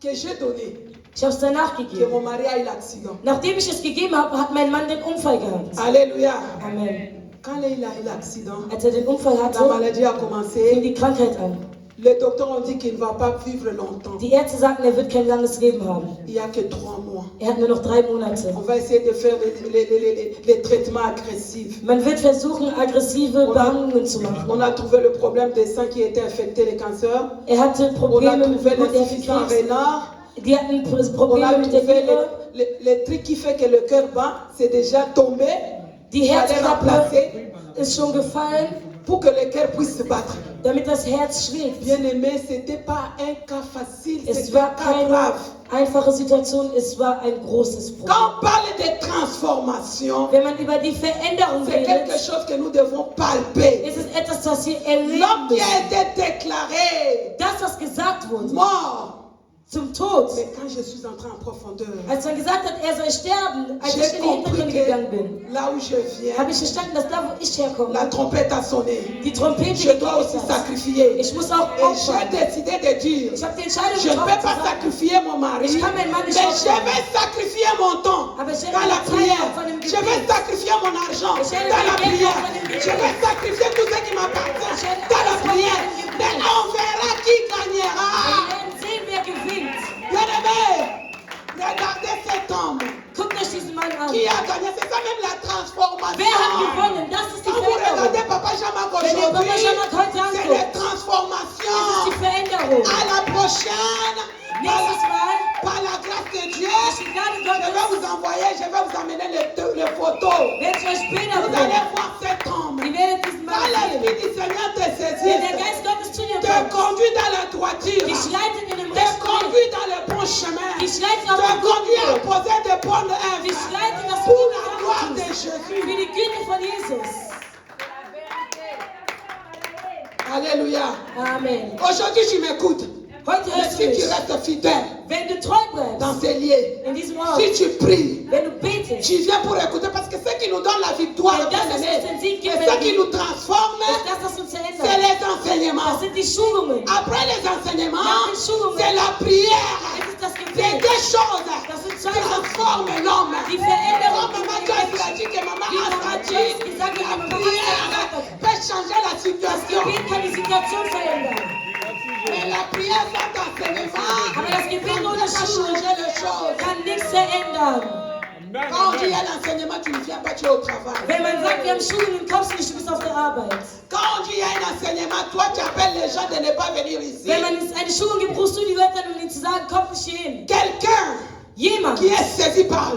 que j'ai donné Ich habe es danach que gegeben. mon mari a eu l'accident. Nachdem ich es gegeben habe, hat mein Mann den Unfall gehabt. Alléluia. Amen. Quand il a eu l'accident, Als er den Unfall la hatte, maladie a fing commencé. die Krankheit an. Les docteurs ont dit qu'il ne va pas vivre longtemps. Die Ärzte sagten, er wird kein langes Leben haben. Il n'y a que 3 mois. Er hat nur noch 3 Monate. On va essayer de faire les traitements agressifs. Man wird versuchen, aggressive Behandlungen zu machen. On a trouvé le problème des seins qui étaient infectés, les cancers. Er hatte On a Probleme mit trouvé dem l'insuffisance Krebs. rénale. Die hatten On a Probleme mit der trouvé Leber. le truc qui fait que le cœur bat, c'est déjà tombé. Die Il fallait Herzklappe remplacer ist schon gefallen, pour que le cœur puisse se battre. damit das Herz schlägt. Bien aimé, ce n'était pas un cas facile, Es c'était war un cas keine grave. einfache Situation, es war ein großes Problem. Quand on parle de transformation, Wenn man über die Veränderung c'est quelque redet, chose que nous devons palper. ist es etwas, das wir erleben L'homme qui a müssen. été déclaré Das, was gesagt wurde, mort. zum Tod. Mais quand je suis entré en profondeur, Als man gesagt hat, er soll sterben, als ich j'ai in die compris Hintergründe gegangen bin, que là où je viens, habe ich verstanden, dass da, wo ich herkomme, la trompette a sonné. die Trompete Je dois aussi geläutet hat. sacrifier. Ich muss auch Et opfern. j'ai décidé de dire, Ich habe die Entscheidung je ne getroffen, peux zu pas sagen, sacrifier mon mari, Ich kann meinen Mann mais nicht je opfern. vais sacrifier mon temps Aber ich werde dans la meine Zeit prière. opfern im Je vais Gebet. sacrifier mon argent Ich werde dans la mein Geld prière. opfern im Gebet. Je vais sacrifier tout ce qui m'appartient Ich werde dans la alles prière. opfern im Gebet. Mais on verra qui Wir gagnera. werden sehen, wer gewinnt. Bien-aimé, regardez cet homme Guckt euch diesen Mann an. qui a gagné. C'est ça même la transformation. Wer hat gewonnen? Das ist die Quand vous regardez Veränderung. Papa Jamak Wenn ihr Papa aujourd'hui, Jamak heute c'est anguckt, les das ist transformations. die Veränderung. À la prochaine, Nächstes Mal, par la grâce de Dieu, durch die Gnade je vais Gottes, vous envoyer, je vais vous amener les photos. werde ich euch Bilder Vous allez bringen. voir cet homme. Ihr werdet diesen Quand Mann sehen. l'Esprit du Seigneur te Wenn der saisit, Geist Gottes zu dir te kommt, conduit dans la droiture, dich leitet in dem te rechten Weg, conduit dans le bon chemin, dich leitet te auf den guten conduit à Weg, poser de bonnes dich œuvres leitet, dass du pour gute la Sachen gloire de tust. Für Jésus. die Güte von Jesus. Alléluia. Amen. Aujourd'hui, tu m'écoutes. Heute Mais hörst du si tu mich. restes fidèle Wenn du treu dans bleibst ces lieux, in diesem Ort, si tu pries, wenn du betest, tu viens pour écouter parce que ce qui nous donne la victoire, Wenn das bien-aimé, uns den Sieg gibt, et ce qui nous transforme, ist das, was uns c'est verändert. les enseignements. Das sind die Schulungen. Après les enseignements, Nach den Schulungen. c'est la prière. Es ist das C'est Gebet. deux choses Das sind zwei qui Sachen. transforment l'homme. Die Veränderung. Comme maman Joyce l'a dit, que maman Wie a Mama dit, Joyce gesagt hat, la Mama prière gesagt hat. peut changer la Das situation. Gebet kann die Situation verändern. Mais la prière sans enseignement Aber das Gebet ne peut ohne pas changer Schulung les choses. kann nichts verändern. Quand on dit il y a l'enseignement, tu ne viens pas, tu es au travail. Wenn man sagt, wir haben Schulungen, kommst du nicht, du bist auf der Arbeit. Quand on dit il y a un enseignement, toi tu appelles les gens de ne pas venir ici. Wenn man eine Schulung gibt, rufst du die Leute an, um ihnen zu sagen, kommt nicht hier hin. Quelqu'un Jemand, qui est saisi par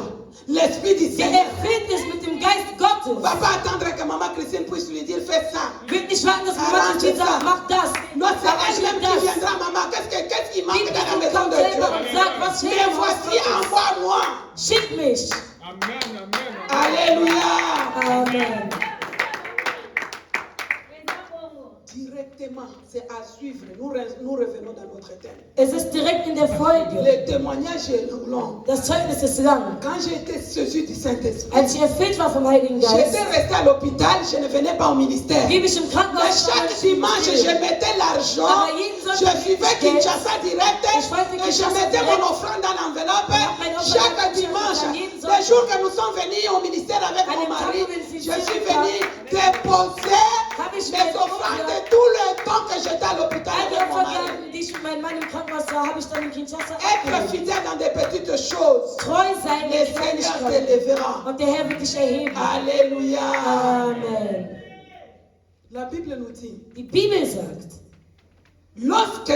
l'Esprit du der Seigneur erfüllt ist mit dem Geist ne Gottes, va pas attendre que maman Christine puisse lui dire fais ça. wird nicht warten, dass Mama Christine sagt, mach das. Non, c'est elle-même qui das. viendra, maman. Qu'est-ce qui manque Die dans la Person maison kommt de selber und Dieu? sagt, was fehlt Mais im Haus voici, Gottes. envoie-moi. Schick mich. Amen, amen, amen. Alléluia. Amen. maintenant, c'est à suivre. Nous revenons dans notre thème. Es ist direkt in der Folge. Le témoignage est long. Das Zeugnis ist lang. Quand j'ai été saisi du Saint-Esprit, Als ich erfüllt war vom Heiligen Geist, j'étais resté à l'hôpital, je ne venais pas au ministère. blieb ich im Mais Krankenhaus. chaque dimanche, je mettais l'argent, je suivais Kinshasa direct et je mettais mon offrande dans l'enveloppe. Chaque dimanche, le jour que nous sommes venus au ministère avec mon mari, je suis venu déposer mes offrandes de tout le temps que j'étais à l'hôpital Alle avec mon mari. Opfergaben, die ich mit meinem Mann im Krankenhaus sah, habe ich dann in Kinshasa Être abgegeben. fidèle dans des petites choses. Treu sein Le in Seigneur Kleinigkeiten. t'élèvera. Und der Herr wird dich erheben. Alléluia. Amen. La Bible nous dit, Die Bibel sagt, lorsque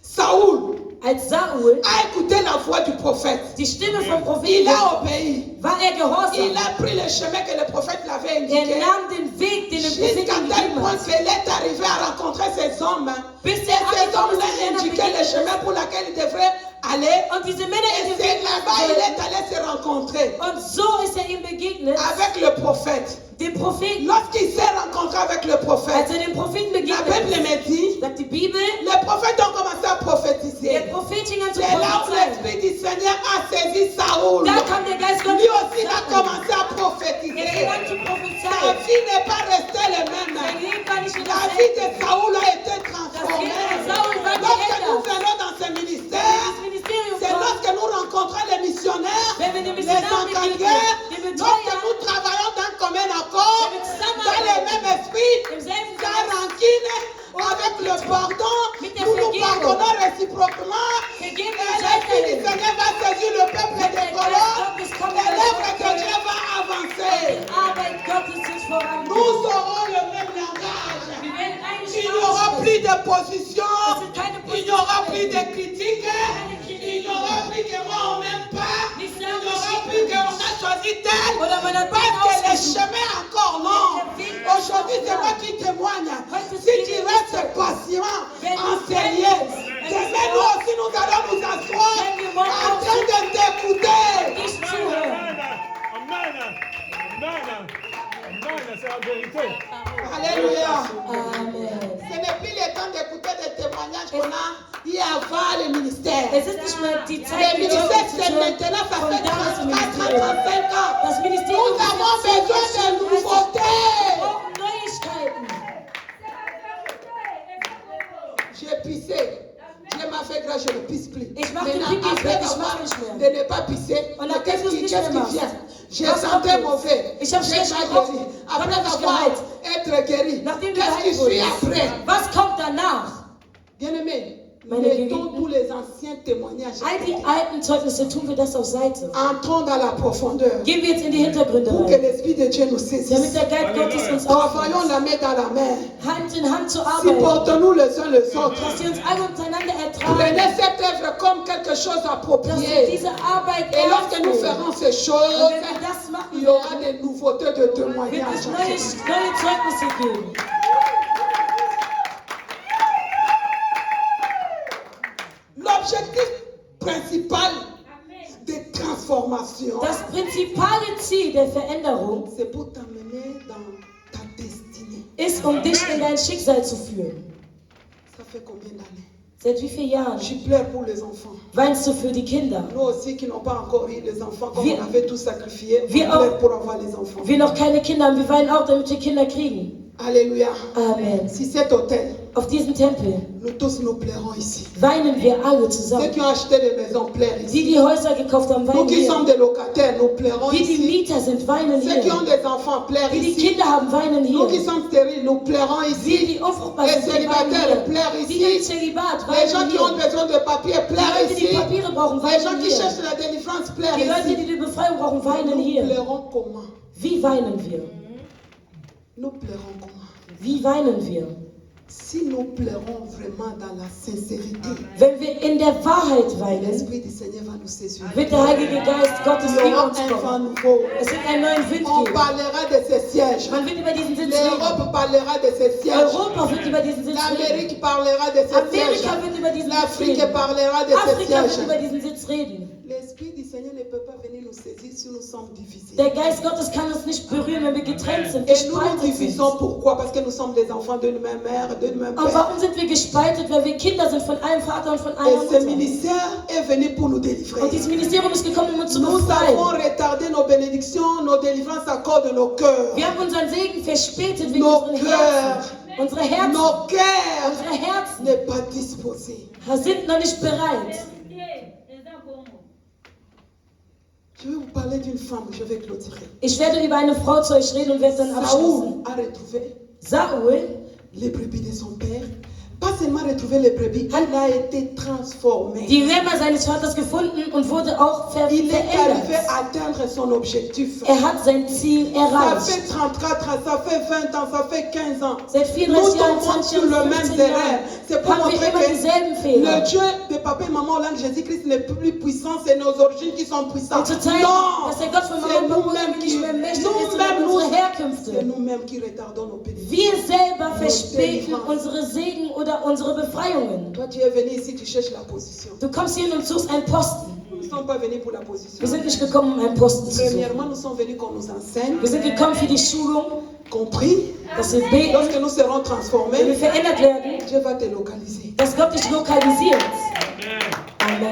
Saoul als Saul a écouté la voix du prophète, die Stimme vom il Propheten a obéi. war er Il gehorsam. a pris le chemin que le prophète l'avait Er indiqué. nahm den Weg, den der Jusqu'à Prophet ihm tel gegeben point hat. qu'il est arrivé à rencontrer ces hommes. Bis Et er ces angekommen hommes ist, lui die Männer indiqué le begegnet chemin pour lequel il devrait aller. Und diese Männer Et in den c'est Weg là-bas il sollten. est allé se rencontrer Und so ist er ihm begegnet, avec le prophète. dem Propheten. Lorsqu'il s'est rencontré avec le prophète, Als er dem Propheten la begegnet Bible ist, me dit, sagt die Bibel, les prophètes ont commencé à der prophétiser. Prophet fing an zu C'est là où prophezeien. l'Esprit du Seigneur a saisi Saoul. Da kam der Geist Lui Gottes aussi il a zusammen. commencé à Er fing prophétiser. an zu Sa prophezeien. vie n'est pas restée la Sein même. Leben war nicht mehr La dasselbe. vie de Saoul a été Das transformée. Leben von Saul war Lorsque nous geändert. venons dans ce ministère, Das Ministerium c'est kommt, lorsque nous rencontrons les missionnaires, wenn wir den les Missionaren encadrés, begegnen, den lorsque Betreuer, nous travaillons d'un commun accord, wenn wir dans le zusammenarbeiten, même esprit, im selben sans Geist, rancune, avec le pardon, mit der nous nous Vergebung. pardonnons réciproquement. vergeben Et uns l'Esprit du weiterhin. Seigneur va saisir le peuple des colons et l'œuvre de Dieu va avancer. Die Arbeit Gottes wird Nous vorangehen. aurons le même langage. Wir werden eine Il n'y aura Sprache plus sprechen. de position, Es wird keine il n'y aura plus Position. de critiques, il n'y aura plus que moi on m'aime pas, il n'y aura plus qu'on a choisi tel, Oder man hat parce que le ausgesucht. chemin est encore long. Aujourd'hui c'est moi qui témoigne. Si tu restes patient, en sérieux, demain nous aussi nous allons nous asseoir en train de t'écouter. Nicht zuhören. Amen. Amen. Amen. C'est la vérité. Alléluia. Amen. Ce n'est plus le temps d'écouter des témoignages qu'on a eu avant le ministère. Es ist nicht mehr die Le Zeit, die ministère, Zeugen zu c'est hören maintenant, ça von fait damals zum 34, Ministerium. 35 ans. Das Ministerium Nous avons besoin de Wir nouveautés. brauchen Neuigkeiten. J'ai pissé. Dieu m'a fait grâce, je ne pisse plus. Ich mache Maintenant, Pipi, après ich avoir mache nicht mehr. de ne pas pisser, Und mais dann qu'est-ce kannst du qui es nicht mehr vient? machen. Je Was sentais kommt? mauvais. Ich hab J'ai schlecht mal gerochen. guéri. Dann Après hab ich avoir geheilt. être guéri, Nachdem du qu'est-ce qui geheilt suit wurdest. après? Was kommt danach? Bien-aimés, Meine mettons Geliebten. tous les anciens témoignages. All die alten Zeugnisse tun wir das auf Seite. Entrons dans la profondeur Gehen wir jetzt in die Hintergründe pour que rein, l'Esprit de Dieu nous damit saisisse. der Geist Gottes uns Travaillons aufnimmt. la main dans la main. Hand in Hand zu arbeiten, Supportons-nous les uns les autres. dass sie uns alle untereinander Prenez ertragen, cette œuvre comme quelque chose dass wir approprié. diese Arbeit Et lorsque nous ernst nehmen. ferons ces Und choses, wenn wir das machen il y aura werden, des nouveautés de wird es témoignages. neue Zeugnisse geben. L'objectif principal de transformation, Das prinzipale Ziel der Veränderung c'est pour t'amener dans ta destinée. ist, dich in dein Schicksal zu führen. Ça fait combien d'années? Seit wie vielen Jahren Je pleure pour les enfants. weinst du für die Kinder? Nous aussi qui n'ont pas encore eu les enfants, comme Wir- on avait tout sacrifié, on wir pleure auch- pour avoir les enfants. Wir noch keine Kinder haben, wir weinen auch, damit wir Kinder kriegen. Alléluia. Amen. Si cet hôtel, Auf diesem Tempel nous tous nous pleurons ici. weinen wir alle Ceux zusammen. qui ont acheté des maisons pleurent Die, ici. die Häuser gekauft haben, Nous weinen qui sommes hier. des locataires, nous pleurons Die, die ici. Mieter sind, weinen Ceux qui ont hier. des enfants pleurent Die, die ici. Kinder haben, weinen Nous qui hier. sommes stériles, nous pleurons Die, ici. die unfruchtbar Les sind, die weinen célibataires hier. pleurent Die im ici. Zölibat Les gens weinen qui ont hier. besoin de papier Die pleurent Leute, die ici. Papiere brauchen, Les gens weinen qui hier. cherchent la délivrance pleurent Die Leute, die ici. die Befreiung brauchen, weinen Nous hier. pleurons comment? Wie weinen wir? Nous pleurons comment? Wie weinen wir? Si nous pleurons vraiment dans la sincérité, Wenn wir in der Wahrheit weinen, l'Esprit du Seigneur va nous saisir. wird der Heilige Geist Gottes Il y in aura uns un vent kommen. nouveau. Es wird einen neuen Wind On geben. parlera de ces sièges. Man wird über diesen Sitz reden. L'Europe parlera de ces sièges. Europa wird über diesen Sitz reden. L'Amérique parlera de ces sièges. Amerika wird über diesen Sitz L'Afrique reden. parlera de ces Afrika wird sièges. über diesen Sitz reden. L'Esprit du Seigneur ne peut pas venir nous saisir si nous sommes divisés. Der Geist Gottes kann uns nicht berühren, wenn wir getrennt sind, Et nous nous gespalten sind. divisons pourquoi? Parce que nous sommes des enfants d'une même mère, d'une même Und père. warum sind wir gespalten? Weil wir Kinder sind von einem Vater und von einer Et ce Mutter. ministère est venu pour nous délivrer. Und dieses Ministerium ist gekommen, um uns zu Nous avons befreien. retardé nos bénédictions, nos délivrances à cause de nos cœurs. Wir haben unseren Segen verspätet wegen Nos unseren cœurs, Herzen. Unsere Herzen, nos cœurs unsere Herzen n'est pas disposés. sind noch nicht bereit. Je vais vous parler d'une femme, je vais clôturer. Ich werde über eine Frau zu euch reden und werde dann abschließen. Saoul a retrouvé Saul les brebis de son père. Pas seulement retrouver les brebis, il a été transformé. die Lämmer seines Vaters gefunden und wurde auch Il est arrivé verändert. à atteindre son objectif. Hat sein Ziel Ça erreicht. fait 34 ans, ça fait 20 ans, ça fait 15 ans. Seit Nous 34 Jahren, tombons 20 sur le Jahren, même 15 terrain. Jahren C'est pour haben wir montrer immer dieselben que Fehler. le Dieu de papa et maman, là, Jésus-Christ n'est plus puissant, c'est nos origines qui sont Und puissantes. zu zeigen, Non, dass der Gott von c'est Mama und Papa nous-mêmes nicht qui, mehr mächtig ist, sondern nous-mêmes, unsere c'est Herkünfte. nous-mêmes qui retardons nos bénédictions. Wir selber verspäten unsere Segen oder unsere Befreiungen. Toi, tu es venu ici, tu cherches la position. Du kommst hier und suchst einen Posten. Nous ne sommes pas venus pour la position. Wir sind nicht gekommen, um einen Posten zu suchen. Premièrement, nous sommes venus qu'on nous enseigne, Wir sind gekommen für die Schulung, compris. dass wir beten, Lorsque nous serons wenn wir transformés, verändert werden, Dieu va te localiser. dass Gott dich lokalisiert. Amen.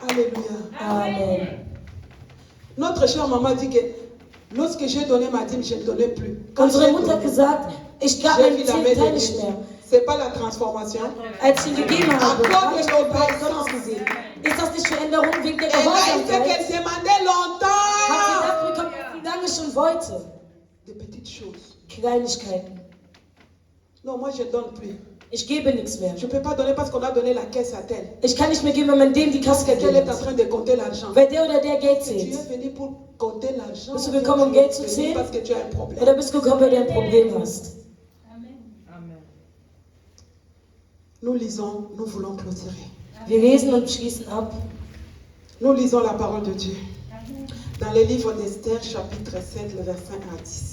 Alléluia. Amen. Notre chère maman dit que lorsque j'ai donné ma dîme, je ne donnais plus. Quand Unsere j'ai Mutter donné, hat gesagt, ich gab j'ai meinen vu la main de Teil nicht Dieu. mehr. C'est pas la transformation. Als ich ihn gegeben habe, À habe cause ich de den Geist l'obéissance. Gottes gesehen. Ist das nicht Veränderung wegen der Elle a été Gehorsamkeit? qu'elle demandait Hat sie longtemps. das bekommen, was sie lange schon wollte? Des petites choses. Kleinigkeiten. Non, moi je ne donne plus. Ich gebe nichts mehr. Je ne peux pas donner parce qu'on a donné la caisse à tel. Ich kann nicht mehr geben, wenn man dem die Kasse Parce qu'elle gegeben est en hat. train de compter l'argent. Weil der oder der Geld Tu es zählt. venu pour compter l'argent. Bist du gekommen, um Geld zu zählen? Parce que tu as un problème. Oder bist du gekommen, weil du ein Problem hast? Nous lisons, nous voulons clôturer. Wir lesen und schließen ab. Nous lisons la parole de Dieu. Dans le livre d'Esther, chapitre 7, le verset 1 à 10.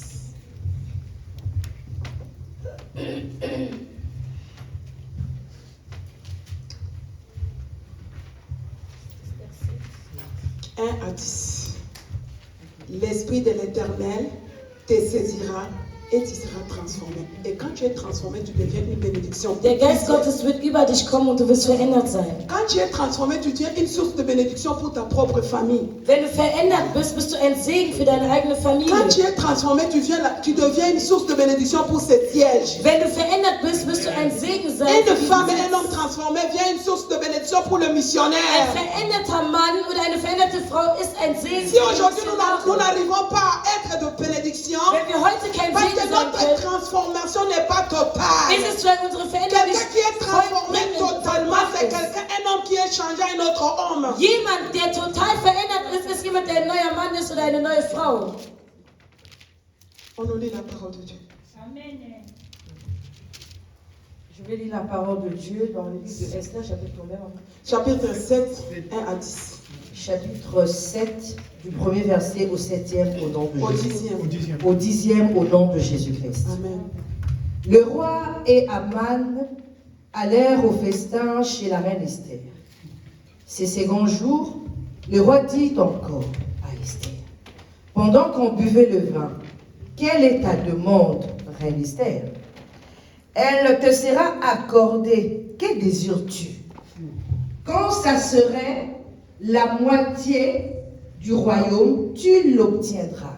À 10. L'Esprit de l'Éternel te saisira et tu seras transformé. Et quand tu es transformé, tu deviens une bénédiction. Der Geist Gottes wird über dich kommen und du wirst verändert sein. Quand tu es transformé, tu deviens une source de bénédiction pour ta propre famille. Wenn du verändert bist, bist du ein Segen für deine eigene Familie. Quand tu es transformé, tu deviens une source de bénédiction pour ce siège. Wenn du verändert bist, wirst du ein Segen sein. Une für diesen femme et Sitz. un homme transformé vient une source de bénédiction pour le Ein missionnaire. veränderter Mann oder eine veränderte Frau ist ein Segen. Si für die aujourd'hui nous Missionare. n'arrivons pas à être de bénédiction, Wenn wir heute kein parce Segen que sein notre können, transformation n'est pas totale. ist es, weil unsere Veränderung Quelqu'un nicht qui est transformé vollbringend totalement, c'est ist. quelqu'un, un homme qui est changé à un autre homme. Jemand, der total verändert ist, ist jemand, der ein neuer Mann ist oder eine neue Frau. On nous lit la parole de Dieu. Je vais lire la parole de Dieu dans le livre de Esther, chapitre 1, Chapitre 7, 1 à 10. chapitre 7, du premier verset au 7e au nom de Au Jésus. 10e. Au 10e au nom de Jésus-Christ. Amen. Le roi et Aman allèrent au festin chez la reine Esther. Ces seconds jours, le roi dit encore à Esther, pendant qu'on buvait le vin, quelle est ta demande, reine Esther? Elle te sera accordée. Que désires-tu? Quand ça serait la moitié du royaume, tu l'obtiendras.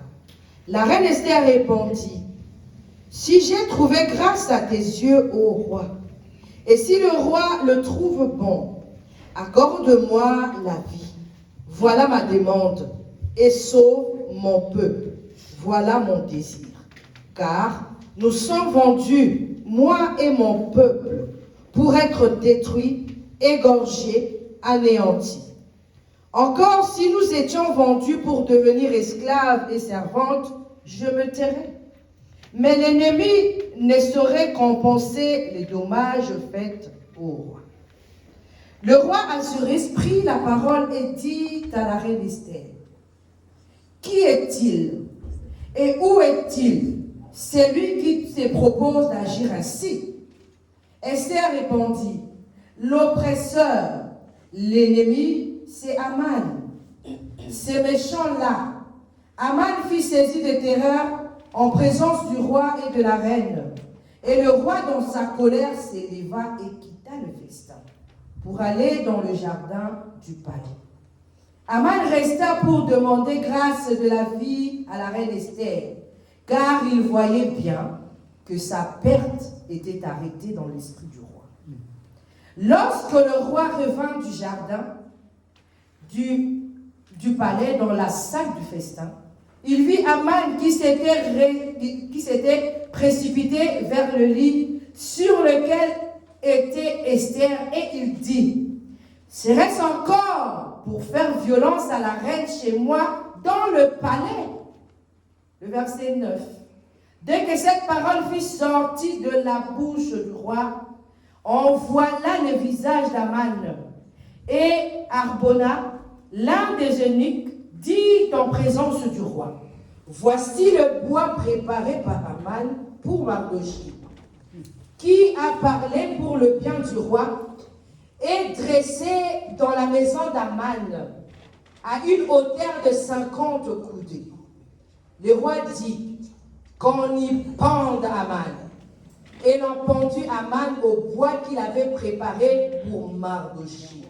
La reine Esther répondit, si j'ai trouvé grâce à tes yeux, ô roi, et si le roi le trouve bon, accorde-moi la vie. Voilà ma demande, et sauve mon peuple. Voilà mon désir. Car nous sommes vendus, moi et mon peuple, pour être détruits, égorgés, anéantis. Encore si nous étions vendus pour devenir esclaves et servantes, je me tairais. Mais l'ennemi ne saurait compenser les dommages faits au roi. Le roi Assuérus prit la parole et dit à la reine Esther, qui est-il et où est-il, celui qui se propose d'agir ainsi? Esther répondit, l'oppresseur, l'ennemi, c'est Aman. ces méchants-là. Aman fut saisi de terreur en présence du roi et de la reine. Et le roi, dans sa colère, s'éleva et quitta le festin pour aller dans le jardin du palais. Aman resta pour demander grâce de la vie à la reine Esther, car il voyait bien que sa perte était arrêtée dans l'esprit du roi. Lorsque le roi revint du jardin du palais dans la salle du festin, il vit Aman qui s'était précipité vers le lit sur lequel était Esther, et il dit: serait-ce encore pour faire violence à la reine chez moi dans le palais? Le verset 9. Dès que cette parole fut sortie de la bouche du roi, on voilà le visage d'Aman. Et Arbona, l'un des eunuques, dit en présence du roi: voici le bois préparé par Aman pour Mardochée, qui a parlé pour le bien du roi, et dressé dans la maison d'Aman, à une hauteur de 50 coudées. Le roi dit qu'on y pende Aman. Et l'on pendit Aman au bois qu'il avait préparé pour Mardochée.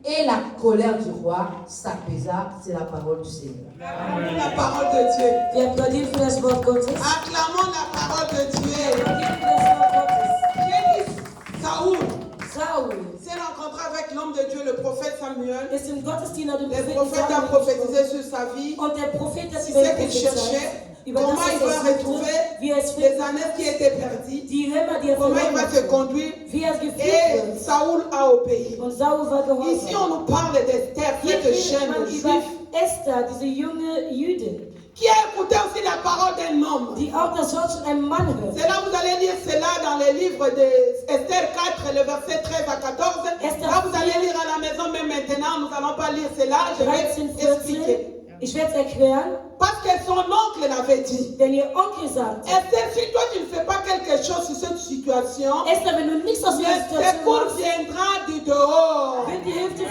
Et la colère du roi s'apaisa. C'est la parole du Seigneur. Acclamons la parole de Dieu. Wir applaudieren für das Wort Gottes. Acclamons la parole de Dieu. Wir applaudieren für das Wort Gottes. J'ai dit Saoul Saul s'est rencontré avec l'homme de Dieu, le prophète Samuel. ist im Gottesdienst dem Le Propheten prophète a Samuel prophétisé sur sa vie. und der Prophet hat C'est über ce ihn qu'il cherchait. prophezeit, über Comment das, il was va er retrouver suchte, wie er es les findet, années qui étaient perdues. die Römer, die er Comment il verloren va se hat, conduire. wie er geführt Et wird. Saoul a obéi. Und Saul war Ici, gehorsam. on nous parle d'Esther, Hier cette redet jeune man über juive Esther, diese junge Jüdin, qui a écouté aussi la parole d'un homme. die auch das Wort von einem Mann hört. C'est là vous allez lire cela dans les livres de Esther 4, le verset 13 à 14. Esther Là, vous allez lire à la maison, mais maintenant, nous n'allons pas lire cela. Je 13, vais 14. expliquer. Ich werde es erklären, Parce que son oncle l'avait dit. denn ihr Onkel sagt, Esther, si toi tu ne fais pas quelque chose sur cette situation, Esther, wenn du nichts aus le dieser Situation secours machst, viendra du dehors. wird die Hälfte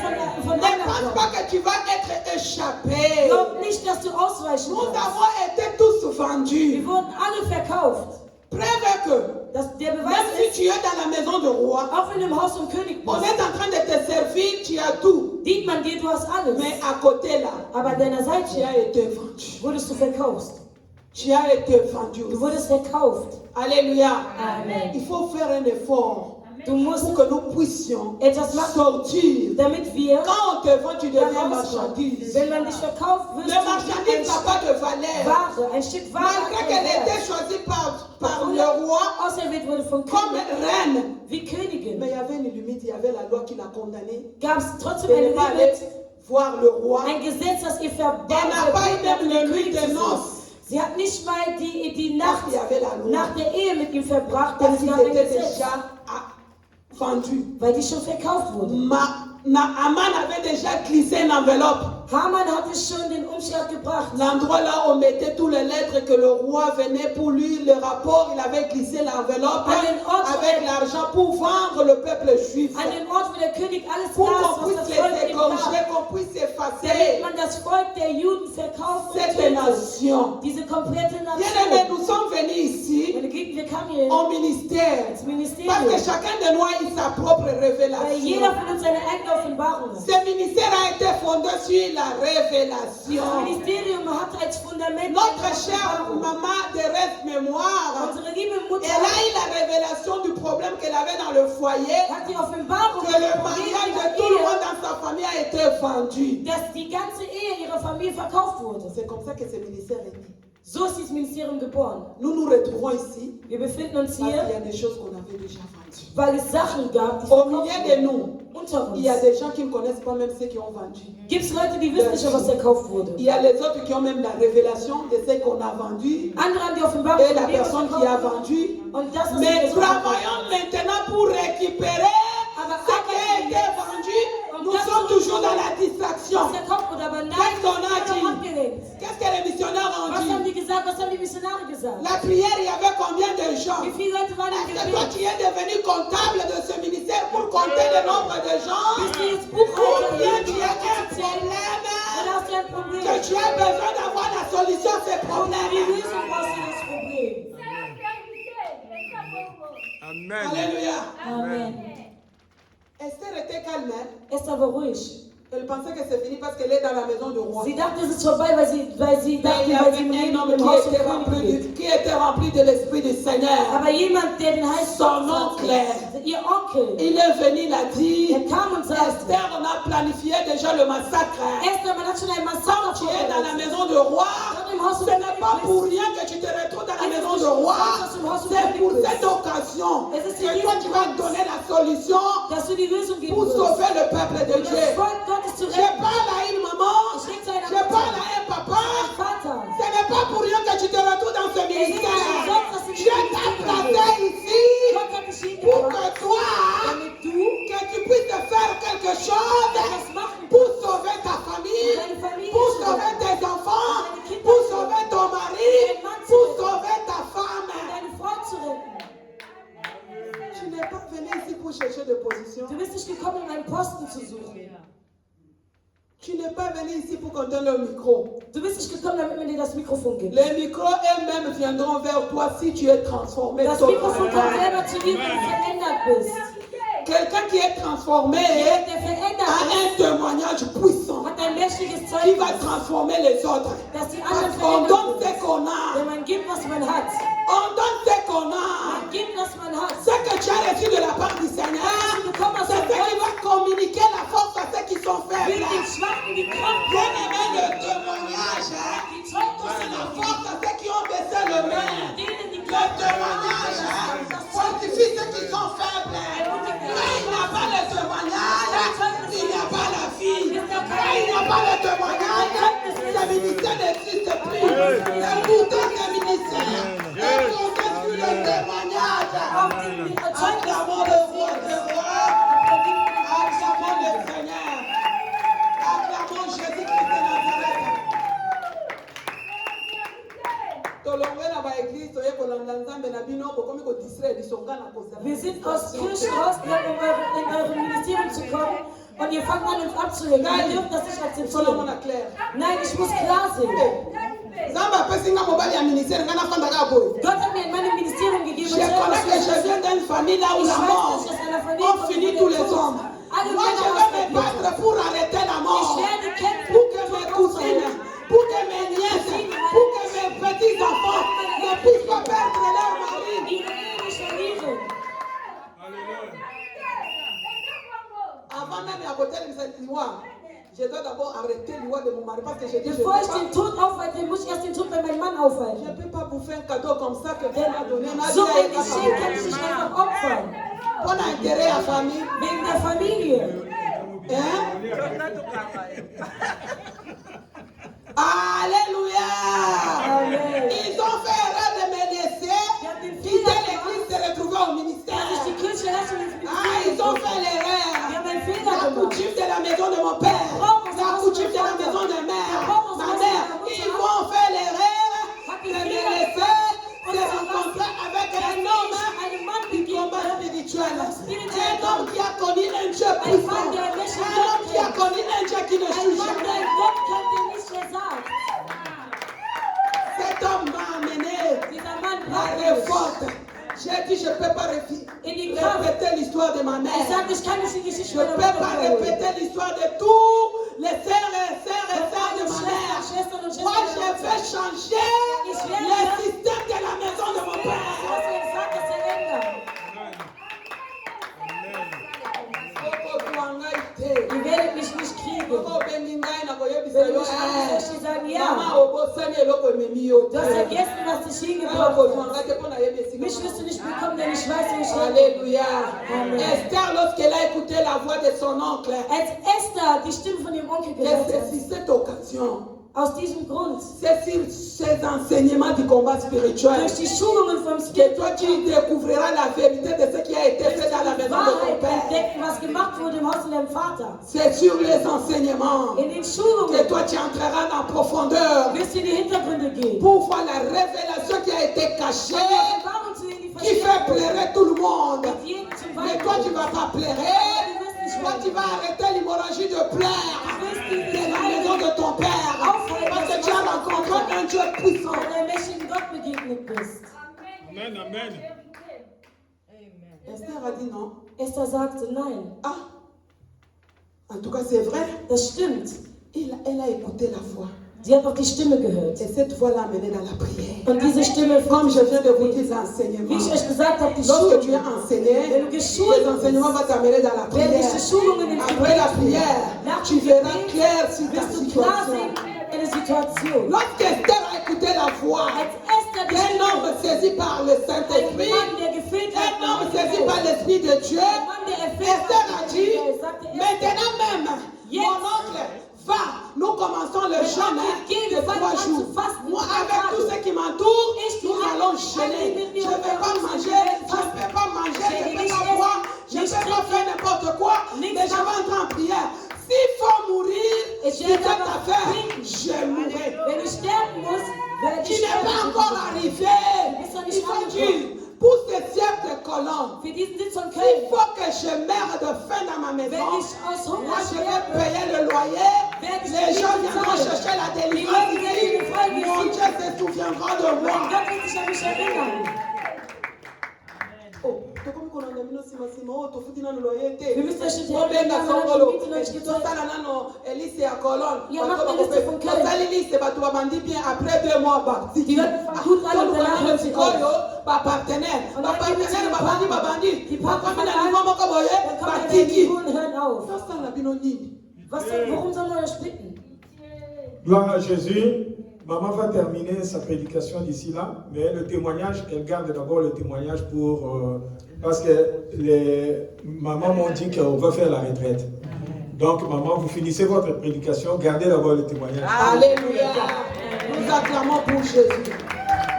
von Ne deiner pense kommen. pas que tu vas être échappé. Glaub nicht, dass du ausweichen Nous kannst. avons été tous Wir vendus. wurden alle verkauft. Preuve que, Der Beweis même si ist, tu es dans la maison du roi, auch wenn du im Haus vom König on bist, est en train de te servir, tu as tout. dient man dir, du hast alles. Mais à côté là, Aber an deiner tu Seite as été vendu. wurdest du verkauft. Tu as été vendu. Du wurdest verkauft. Alléluia. Amen. Il faut faire un effort Du musst pour que nous puissions etwas machen, sortir. damit wir, Quand on te vend, tu deviens herauskommen. marchandise. Wenn man dich verkauft, wirst Le du marchandise n'a pas de valeur. Ware, ein Stück Ware. Malgré qu'elle ait été choisie par le roi Auserwählt wurde vom comme König, reine. wie Königin, Mais il y avait une limite, il y avait la loi qui l'a condamnée. gab es trotzdem De eine ne pas aller Limit, voir le roi. ein Gesetz, das ihr Elle n'a pas eu même le nuit de noces. Sie hat nicht mal die Parce Nacht qu'il y avait la loi. nach der Ehe mit ihm verbracht, denn Parce es qu'il gab ein était Gesetz, déjà vendu. weil die schon verkauft wurde. Aman avait déjà glissé une enveloppe. Haman hatte schon den Umschlag gebracht. L'endroit là où on mettait toutes les lettres que le roi venait pour lui, le rapport, il avait glissé l'enveloppe avec l'argent pour vendre le peuple juif. An den Ort, wo der König alles Pour las, qu'on was puisse das les Volk ihm égorger, gab, qu'on puisse damit effacer man das Volk der Juden verkauft und cette tötet. nation. Diese komplette Bien-aimés, Nation. nous sommes venus ici Meine Geliebten, wir kamen hier au ministère. ins Parce que Ministerium, chacun de nous a eu sa propre weil révélation. jeder von uns seine eigene Offenbarung hat. Ce ministère a été fondé sur la révélation. Das Ministerium hat als Fundament Notre eine chère Offenbarung. maman de rêve mémoire, Unsere liebe Mutter elle a eu la révélation du problème qu'elle avait dans le foyer, hat die Offenbarung, que le mariage de tout le monde dans sa famille a été vendu. dass die ganze Ehe ihrer Familie verkauft wurde. C'est comme ça que ce ministère est né. So ist dieses Ministerium geboren. Nous nous retrouvons ici Wir befinden uns parce qu'il y hier, a des choses qu'on avait déjà vendues. weil es Sachen gab, die Au verkauft milieu de wurden. nous, Unter il y a uns des gens qui ne connaissent pas même ceux qui ont vendu. gibt es Leute, die wissen nicht, was verkauft wurde. Il y a les autres qui ont même la révélation de ce qu'on a vendu Andere haben die Offenbarung et la von dem, was personne qui a verkauft wurde. vendu. Und das ist Mais das, was verkauft travaillons maintenant pour récupérer Aber ce qui a été vendu. Nous sommes toujours dans la distraction. was verkauft wurde. Aber nein, Qu'est-ce qu'on a wir haben dit? abgelehnt. Qu'est-ce que les missionnaires ont Was haben dit? die gesagt? Was haben die Missionare gesagt? La prière, il y avait combien de gens? Wie viele Leute waren im Est-ce que toi Gebet? tu es devenu comptable de ce ministère pour compter le nombre de gens? Bist du jetzt Ou Buchhalter? bien tu as un Oder hast problème du dein Problem. que tu as besoin d'avoir la solution à ces Die problèmes. Lösung brauchst du das Problem. Amen. Alléluia. Amen. Esther était calme. Hein? Esther war ruhig. Elle pensait que c'est fini parce qu'elle est dans la maison du roi. Sie dachte, es ist vorbei, weil sie Mais il y dachte, weil avait sie un homme im Haus vom qui König lebt. était rempli de l'esprit du Seigneur. Aber jemand, der den Heiligen Son Geist oncle. hatte, ihr Onkel, Il est venu, il a dit, er kam und sagte, Esther, on a planifié déjà le massacre. Esther, man hat schon ein Massaker Tu es dans la vorbereitet. maison du roi. Dort im Haus Ce vom n'est pas König pour bist. rien que tu te retrouves dans la maison du roi. C'est pour cette occasion que toi tu vas donner la solution Dass du die Lösung geben pour wirst. sauver le peuple de Um das Dieu. Volk Gottes zu Je retten. parle à une maman, je parle à un papa. Vater, Ce n'est pas pour rien que tu te retrouves dans ce ministère. Dieu Dieu t'a placé ici Gott hat dich pour hingebracht, que toi, damit du que tu puisses faire quelque chose etwas machen pour kannst. sauver ta famille, Deine Familie pour zu sauver retten. tes enfants, pour sauver ton mari, pour sauver ta femme. Deine Frau zu retten. Tu n'es pas venu ici pour chercher de position. Du bist nicht gekommen, um einen Posten zu suchen. Tu n'es pas venu ici pour qu'on donne le micro. Du bist nicht gekommen, damit man dir das Mikrofon gibt. Les micros eux-mêmes viendront vers toi si tu es transformé. Das Mikrofon kommt totalement. selber zu dir, wenn du verändert bist. Quelqu'un qui est transformé Jemand, der verändert a ist, un témoignage puissant hat ein mächtiges qui Zeugnis, va transformer les autres. dass die Parce anderen qu'on verändert donne ce werden. qu'on a. Wenn man gibt, was man hat. On donne ce qu'on a. Man gibt, was man hat. Ce que tu as reçu de la part du Seigneur, c'est ce qui va communiquer la force à ceux qui sont Will faibles. den Schwachen die Kraft Bien geben. aimé, le témoignage, c'est la force à ceux qui ont baissé le main. Denen die Le Kraft témoignage fortifie ceux qui sont faibles. Quand il n'y a pas le témoignage, il n'y a pas la vie. Quand il n'y a pas le témoignage, ce ministère n'existe plus. Et pourtant, ce ministère est fondé sur le témoignage. Acclamons le roi des rois. Acclamons le Seigneur. Acclamons Jésus-Christ de Nazareth. Tolongwe na ba église toye kolanda nzambe na bino bokomi ko distraire bisonga na kozala. Wir sind aus Kirchen rausgegangen, um in eure Ministerium zu kommen. Und ihr fangt an, uns abzulenken. Wir dürfen das nicht Solomon akzeptieren. na clair. Nein, ich muss klar sehen. Nzambe apesi nga mobali ya ministère nga nafandaka boye. Gott hat mir in meinem Ministerium gegeben. Je connais que je viens d'une famille là où la mort on finit tous les hommes. Moi je vais me battre pour arrêter la mort. Ich werde kämpfen, Pour que mes cousines, pour que mes nièces, pour que mes petits enfants ne puissent pas perdre leur mari. die Ehe nicht verlieren. Avant même à côté de cette loi, je dois d'abord arrêter l'loi de mon mari parce que je dis je ne Bevor ich peux den pas. Tod aufhalte, muss ich erst den Tod bei meinem Mann Je aufhalten. ne peux pas vous faire un cadeau comme ça que Dieu m'a donné. So ein Geschenk kann ich nicht einfach opfern. On a intérêt à la famille. Wegen der Familie. Hein? Alléluia. Amen. Ils ont fait erreur de me laisser quitter l'église et se retrouver au ministère. Als ich die Kirche lasse und ins Ah, ils Ministerium ont fait gehe. l'erreur. Wir haben einen Fehler La gemacht. coutume de la maison de mon père, la coutume de la maison de ma mère, ils vont faire l'erreur de me laisser se rencontrer avec un homme du combat spirituel. Un homme qui a connu un Dieu puissant. Un homme qui a connu un Dieu qui ne Ein change Mann, der jamais. Gott kennt, der nicht versagt. Cet homme m'a amené Dieser Mann à braucht mich. révolte. J'ai dit, je ne peux pas répéter l'histoire de ma Ich mère. sage, ich kann nicht die Geschichte Je ne meiner peux Mutter pas wiederholen. répéter l'histoire de tous les sœurs de ma mère. Schwestern und Moi, je Schwestern. vais changer le système de la maison de mon père. Was ihr sagt, das verändern. Ihr werdet mich nicht kriegen. Wenn du mich anrufst, die sagen, ja, du hast vergessen, was dich hingebracht hat. Mich wirst du nicht bekommen, denn ich weiß, wo ich herkomme. Alléluia. Amen. Esther, lorsqu'elle a écouté la voix de son oncle, Als Esther die Stimme von ihrem Onkel gehört c'est hat, sur cette occasion, aus diesem Grund, c'est sur ces enseignements du combat spirituel durch die Schulungen vom que Spirit, toi tu découvriras la vérité de ce qui a été fait dans la die maison de ton Wahrheit père. entdecken, was gemacht wurde im Haus von deinem Vater. C'est sur les enseignements In den que Schulungen toi tu entreras en profondeur wirst du in die Hintergründe gehen. pour voir la révélation qui a été cachée, Die Offenbarung zu sehen, die qui fait versteckt wurde, pleurer tout le monde. mit jedem zum Mais Weinen. toi tu ne vas pas pleurer, toi tu vas arrêter l'hémorragie de pleurs de la maison de ton père. Tout-Puissant. wenn du einem mächtigen Gott begegnet bist. Amen, amen. Esther a dit non. Esther sagte, nein, Ah, en tout cas, c'est vrai. das stimmt. Elle a écouté la voix. Sie hat auch die Stimme gehört. Et cette voix l'a amenée dans la prière. Und diese Stimme, Comme je viens de vous wie dire, l'enseignement. ich euch gesagt habe, die Lorsque tu es Schulung, enseigné, wenn du geschult les enseignements vont t'amener dans la werden prière. dich die Schulungen in Après la prière, tu verras clair sur ta wirst du klar situation. sehen in der Situation. Lorsque Esther a écouté la voix Als Esther die d'un Stimme, homme saisi par le ein Saint-Esprit, Mann, der gefüllt un hat, homme saisi par l'Esprit de Dieu, ein Mann, der erfüllt Esther a hat, dit, sagte Esther, maintenant même, mon oncle, va, nous commençons le jeûne de 3 jours. Moi, avec tout ce qui m'entoure, nous allons jeûner. Je ne vais pas manger, je ne peux pas manger, je ne peux pas boire, je ne peux pas faire n'importe quoi, mais je vais entrer en prière. S'il faut mourir, c'est cette affaire, je mourrai. wenn du sterben musst, werde Tu ich n'es pas sterben. encore arrivé. Il faut dire, pour ce siècle de colonne, Für diesen Sitz von il Köln, faut que je meure de faim dans ma maison. wenn ich aus Hunger Moi, je vais sterbe, payer le loyer. Les gens viendront chercher la délivrance ici. Mon Dieu se souviendra de moi. Gott wird sich an mich erinnern. Oh, tokomi kolanda bino nsima oyo tofuti nano loyer te. Wir müssen euch nicht Obenga erinnern, songolo Miete noch nicht gezahlt. tosala nano elise ya colonne. Ja, mach eine Liste von Köln. tosali liste bato babandi bien après 2 mois batiki. Die werden gut alle danach sikoyo bapartenaire babandi Die Partner bakomi na niveau moko boye Dann kommt der batiki. Welt, hören auf. tosala bino nini? Worum soll man euch bitten? Gloire à Jésus. Maman va terminer sa prédication d'ici là, mais le témoignage, elle garde d'abord le témoignage pour... parce que les mamans m'ont dit qu'on va faire la retraite. Donc maman, vous finissez votre prédication, gardez d'abord le témoignage. Alléluia. Nous acclamons pour Jésus.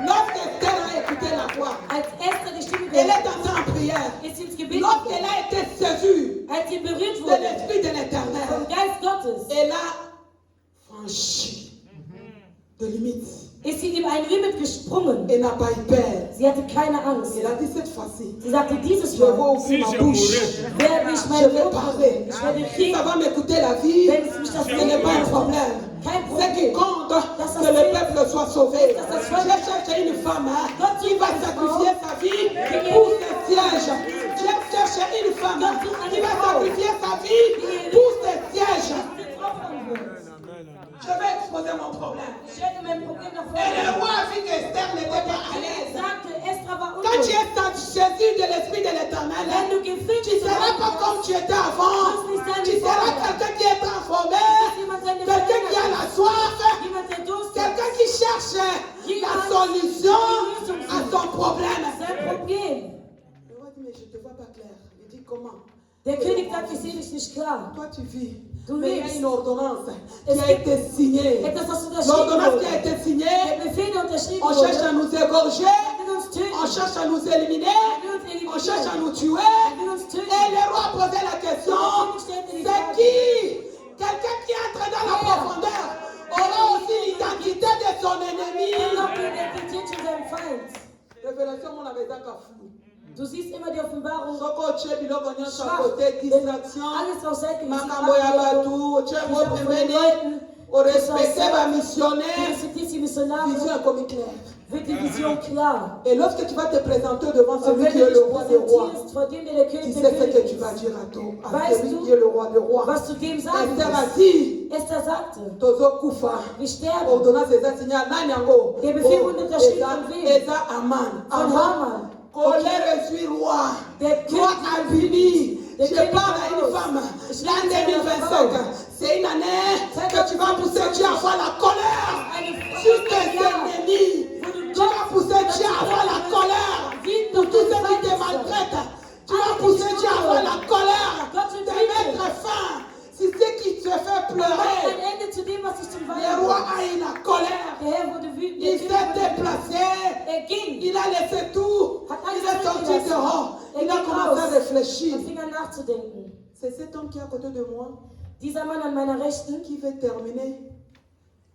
Lorsque Esther a écouté la voix, Als Esther die Stimme elle gehört est entrée en prière. ist ins Gebet Lorsqu'elle gegangen. a été saisie Als sie berührt de wurde l'Esprit de vom l'Éternel, Geist Gottes, elle a franchi de limites. ist sie über ein Limit gesprungen. Elle n'a pas eu peur. Sie hatte keine Angst. Elle a dit cette fois-ci, Sie sagte, dieses je vais Mal ouvrir ma Si je bouche. mourais, werde ich Je mein vais Mund parler. ich werde Si ça reden. va m'écouter la vie, Wenn es mich das ce n'est pas un Leben problème. kein Ce Problem. qui compte, que le peuple soit sauvé. Das ist Je cherche une femme qui va sacrifier sa vie pour ce siège. Je cherche une femme qui va sacrifier sa vie pour ce siège. Je vais exposer mon problème. Ich werde mein Problem nach Et le vorne roi a vu qu'Esther n'était pas à l'aise. sagte, Esther war Quand tu unruhig. es saisi de l'Esprit de l'Éternel, Wenn du gefüllt tu ne bist, seras pas comme tu étais avant. Tu seras quelqu'un qui est transformé, quelqu'un qui a la soif, jemand, der Durst hat, quelqu'un qui cherche la solution à son problème. sein Problem. Le roi dit, mais je ne te vois pas clair. Il dit, comment? Der König sagt, ich sehe dich nicht klar. Toi, tu vis. Du Mais il y a lebst. une ordonnance qui a été signée. Etwas, was L'ordonnance unterschrieben qui a wurde. été signée, Der Befehl, der unterschrieben on cherche à wurde, nous égorger, will uns töten. on cherche à nous éliminer, on cherche à nous tuer. will uns töten. Et le roi posait la question, c'est qui? Quelqu'un qui entre dans la profondeur aura aussi l'identité de son ennemi. Er glaubt die Identität von seinem Feind. Révélation, on avait un flou. Du siehst immer die Offenbarung Soko otie biloko nyonso schwach. côté distraction, Alles auf Seite makambo ya batu, otie ngo pembeni, orespecte bamissionnaire, Respektiert die Missionare, vision ekomi claire. wird die Vision klar. Et lorsque tu vas te présenter devant Und celui wenn qui du est le roi des dich rois, präsentierst, vor dem der tu König sais der ce que Könige tu vas ist, dire à Weißt celui du, qui est le roi des rois. was du dem sagen Esther a wirst. dit, Esther sagte, tozokufa. wir sterben. Ordonnance eza signé nani yango? Der Befehl wurde unterschrieben Eza- von wem? Eza Aman. Von Haman. Colère suis roi. Der Roi König, Abini. Der Je König parle à Pharaon. une femme. Ich L'an rede zu einer 2025, Frau. c'est une année que tu vas pousser Dieu à avoir la colère eine sur tes Frau, ennemis. Tu vas pousser Dieu à avoir la colère pour tous ceux qui te maltraitent. Tu vas pousser Dieu à avoir la colère de mettre fin. C'est ce qui te fait macht pleurer. ein Ende zu dem, was ich zum Le Weinen roi bringe. a eu la colère. Der Herr wurde wütend. Il s'est déplacé. ging. Il a laissé tout. Il est sorti dehors. Il a commencé à réfléchir. Und fing an nachzudenken. C'est cet homme qui est à côté de moi Dieser Mann an meiner Rechten, qui veut terminer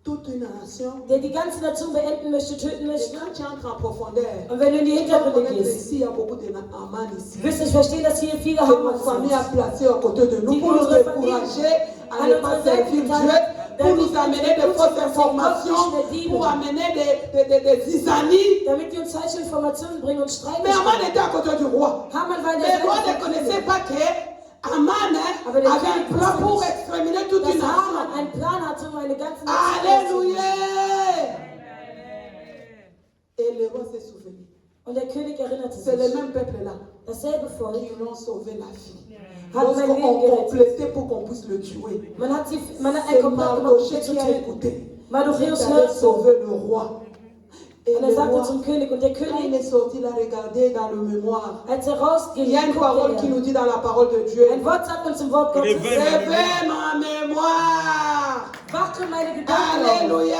toute une nation. der die ganze Nation beenden möchte, töten Et möchte. quand tu entres en profondeur, Und wenn du in die tu vas Hintergründe connaître gehst, ici, il y a beaucoup de Aman ici. wirst du verstehen, dass hier viele Que Hammer nos familles a sind. placé à côté de nous pour nous décourager à ne pas servir Dieu, pour nous amener des fausses informations, pour amener des zizanies. Damit die uns falsche Informationen bringen und Streit. Mais Aman était à côté du roi. Haman war in Le der roi Seite ne connaissait pas que Aman avait un plan pour exterminer toute dass une nation. Haman einen Plan hatte, um eine ganze Nation Alléluia. Et le roi s'est souvenu. Und der König erinnerte C'est le sich. même peuple là Dasselbe Volk qui lui ont sauvé la vie. hat mein Leben Lorsqu'on gerettet. complétait pour qu'on puisse le tuer. Man hat einen C'est Kontakt gemacht, um Mardoché ihn zu qui a töten. écouté. Mardochäus Il allait hörte sauver le roi. Et und le sagte roi, zum König, und der quand il König, est sorti, il a regardé dans le mémoire. als rausging, Il y a une parole qui nous dit dans la parole de Dieu. ein Wort sagt uns im Wort Gottes, Réveille ma mémoire. wache meine Gedanken auf. Alléluia.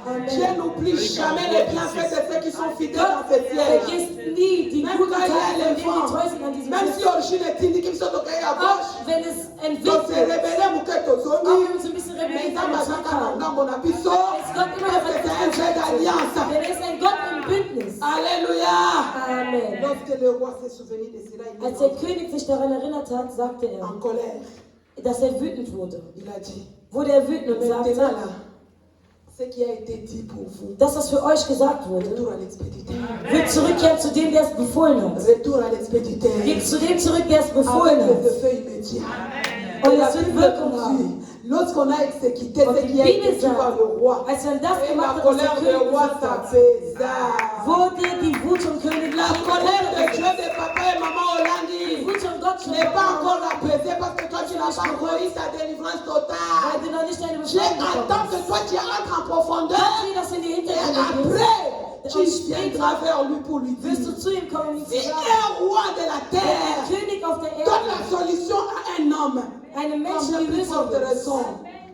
Amen. Dieu n'oublie jamais les bienfaits de ceux qui sont fidèles dans ce ciel. Vergiss nie die Même guten quand il y a Taten, les die vents, treu sind an diesem même si Tisch. origine est indiquée, qui sont oreilles à Auch gauche. wenn es ein Donc Wind c'est ist, révélé pour que tu auch sois wenn wir uns ein bisschen mais rebellieren, ça m'a zurückhalten. parce que c'est un jeu d'alliance. Denn er ist ein Gott im Bündnis. Alléluia. Amen. Lorsque le roi s'est souvenu de cela, il Als der est König sich daran erinnert hat, sagte er, en colère. dass er wütend wurde. Il a dit, Wurde er wütend und maintenant sagte, là, ce qui a été dit pour vous, dass das für euch gesagt wurde, retour à l'expéditeur. wird zurückkehren zu dem, der es befohlen hat. Retour à l'expéditeur. Geht zu dem zurück, der es befohlen Avec hat. les effets immédiats. Und Et la es wird Bible Wirkung dit, haben. lorsqu'on a exécuté Und ce die qui a été Bibel dit par sagt, le roi, als er das et gemacht la hat, was der colère du König roi gesagt hat, s'apaisa. wurde die Wut vom König La colère de Dieu de papa et maman Die Hollandi Wut von Gott schon n'est pas encore apaisée parce que toi tu n'as pas encore eu ta délivrance weil totale. du noch nicht deine Dieu Befreiung attend bekommen que hast. toi tu entres en profondeur Gott will, dass du in die et Hintergründe gehst. après tu viendras vers lui pour lui Wirst dire, du zu ihm kommen, um ihm zu si sagen, un roi de la der terre König auf der donne la Erde, solution à un homme, einem Menschen combien die plus Lösung forte raison,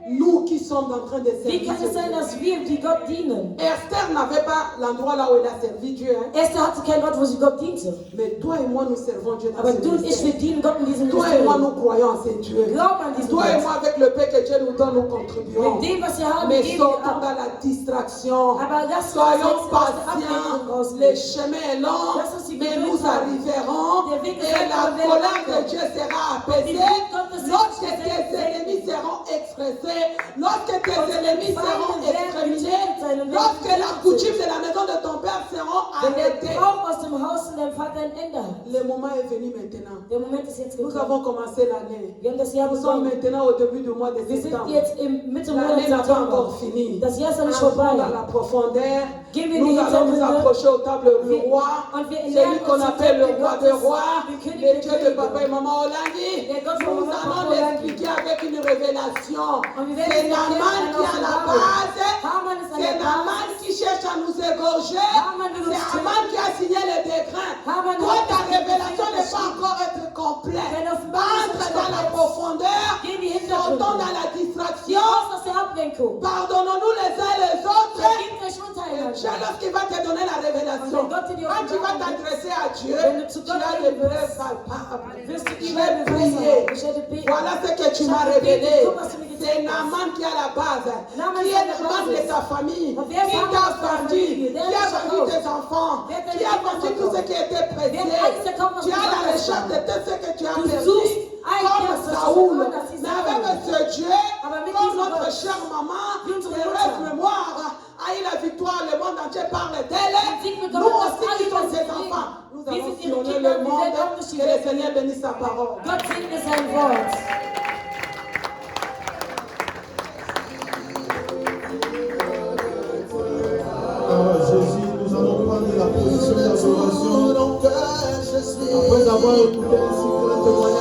nous qui sommes en train de Wie kann es sein, servir. dass wir, die Gott dienen? Esther n'avait pas l'endroit là où elle a servi Dieu, hein. Esther hatte kein Ort, wo sie Gott diente. Mais toi et moi nous servons Dieu dans Aber ce du und ich, wir ministère. dienen Gott in diesem Toi et moi Ministerium. nous croyons en ce Dieu. Glauben an diesen Toi et Gott. moi avec le paix que Dieu nous donne, nous contribuons. Mit dem, was wir haben, Mais geben wir sortons ab. dans la distraction. Aber lass uns Soyons jetzt aus der Ablenkung patients. Le rausnehmen. chemin est long, Lass uns die mais Geduld nous haben. arriverons. Der Weg ist Et lang, la aber wir colère de werden Dieu sera Und die apaisée. Wut Gottes Lorsque wird tes gesenkt. ennemis seront expressés, lorsque tes ennemis Feinde seront werden exterminés, getötet sein und lorsque werden la getötet coutume de la maison de ton père seront Wenn der arrêtées. Brauch aus dem Haus von deinem Vater ein Ende hat. Le moment est venu maintenant. Der Moment ist jetzt Nous gekommen. avons commencé l'année. Wir haben das Jahr Nous sommes begonnen. maintenant au début du mois de Wir sind septembre. jetzt im Mitte Monat L'année n'a pas September. encore fini. Das Jahr ist noch nicht Entrons vorbei. dans la profondeur. Gehen wir in Nous die allons nous Hintergründe. approcher au table du roi. Und wir Celui lernen qu'on uns appelle le den roi Gott des des- rois. den König Le der Dieu de Könige. papa et maman Hollandi. Der Gott von Nous Papa allons Hollandi. l'expliquer avec une révélation. Und wir werden C'est es erklären Naaman an qui est à la Offenbarung. base. Haman ist an C'est der Naaman Basis. qui cherche à nous égorger. Haman will uns C'est töten. Naaman qui a signé le décret. Haman Toi, hat ta das révélation Dekret n'est pas geschrieben. encore être complète. Deine Offenbarung ist Entre nicht dans la komplett. profondeur. Geh in die Hintergründe. Sortons dans la Geh distraction. raus aus der Ablenkung. Pardonnons-nous les uns les autres. Vergebt euch Dieu, untereinander. lorsqu'il va te donner la révélation, Und wenn Gott dir die quand tu vas Offenbarung t'adresser à Dieu, wenn du zu tu Gott as reden des preuves wirst, palpables. wirst du Je ihm vais eine Beweise prier. haben. Ich werde beten. Voilà ce que tu Ich m'as habe révélé. gebetet. Guck, was du mir C'est gezeigt hast. Naaman qui est à la base, Naaman qui ist est an der le membre de Basis. ta famille, Und wer ist qui Naaman t'a aus deiner vendu, Familie? Der qui a hat dich vendu verkauft. tes enfants, Wer hat deine qui a Kinder vendu tout ce verkauft? qui était Wer hat précieux. alles verkauft, was Tu as la besonders recherche war? de tout ce que tu as Du perdu, suchst all comme das, was du Saoul. verloren hast, wie Mais Saul. avec ce Dieu, Aber mit comme diesem notre Gott, chère maman, wie unsere Thérèse Mutter, Mémoire, a eu la victoire, le monde entier parle d'elle. Sieg Nous bekommen, dass aussi qui alle sommes das ses sehen. enfants, nous Wir allons sind ihre sillonner Kinder, le wir monde. werden auch durch die Que le Welt Seigneur bénisse sa parole. Gott segne sein Wort. Jésus, nous allons prendre la position d'adoration. Après avoir écouté ainsi que le témoignage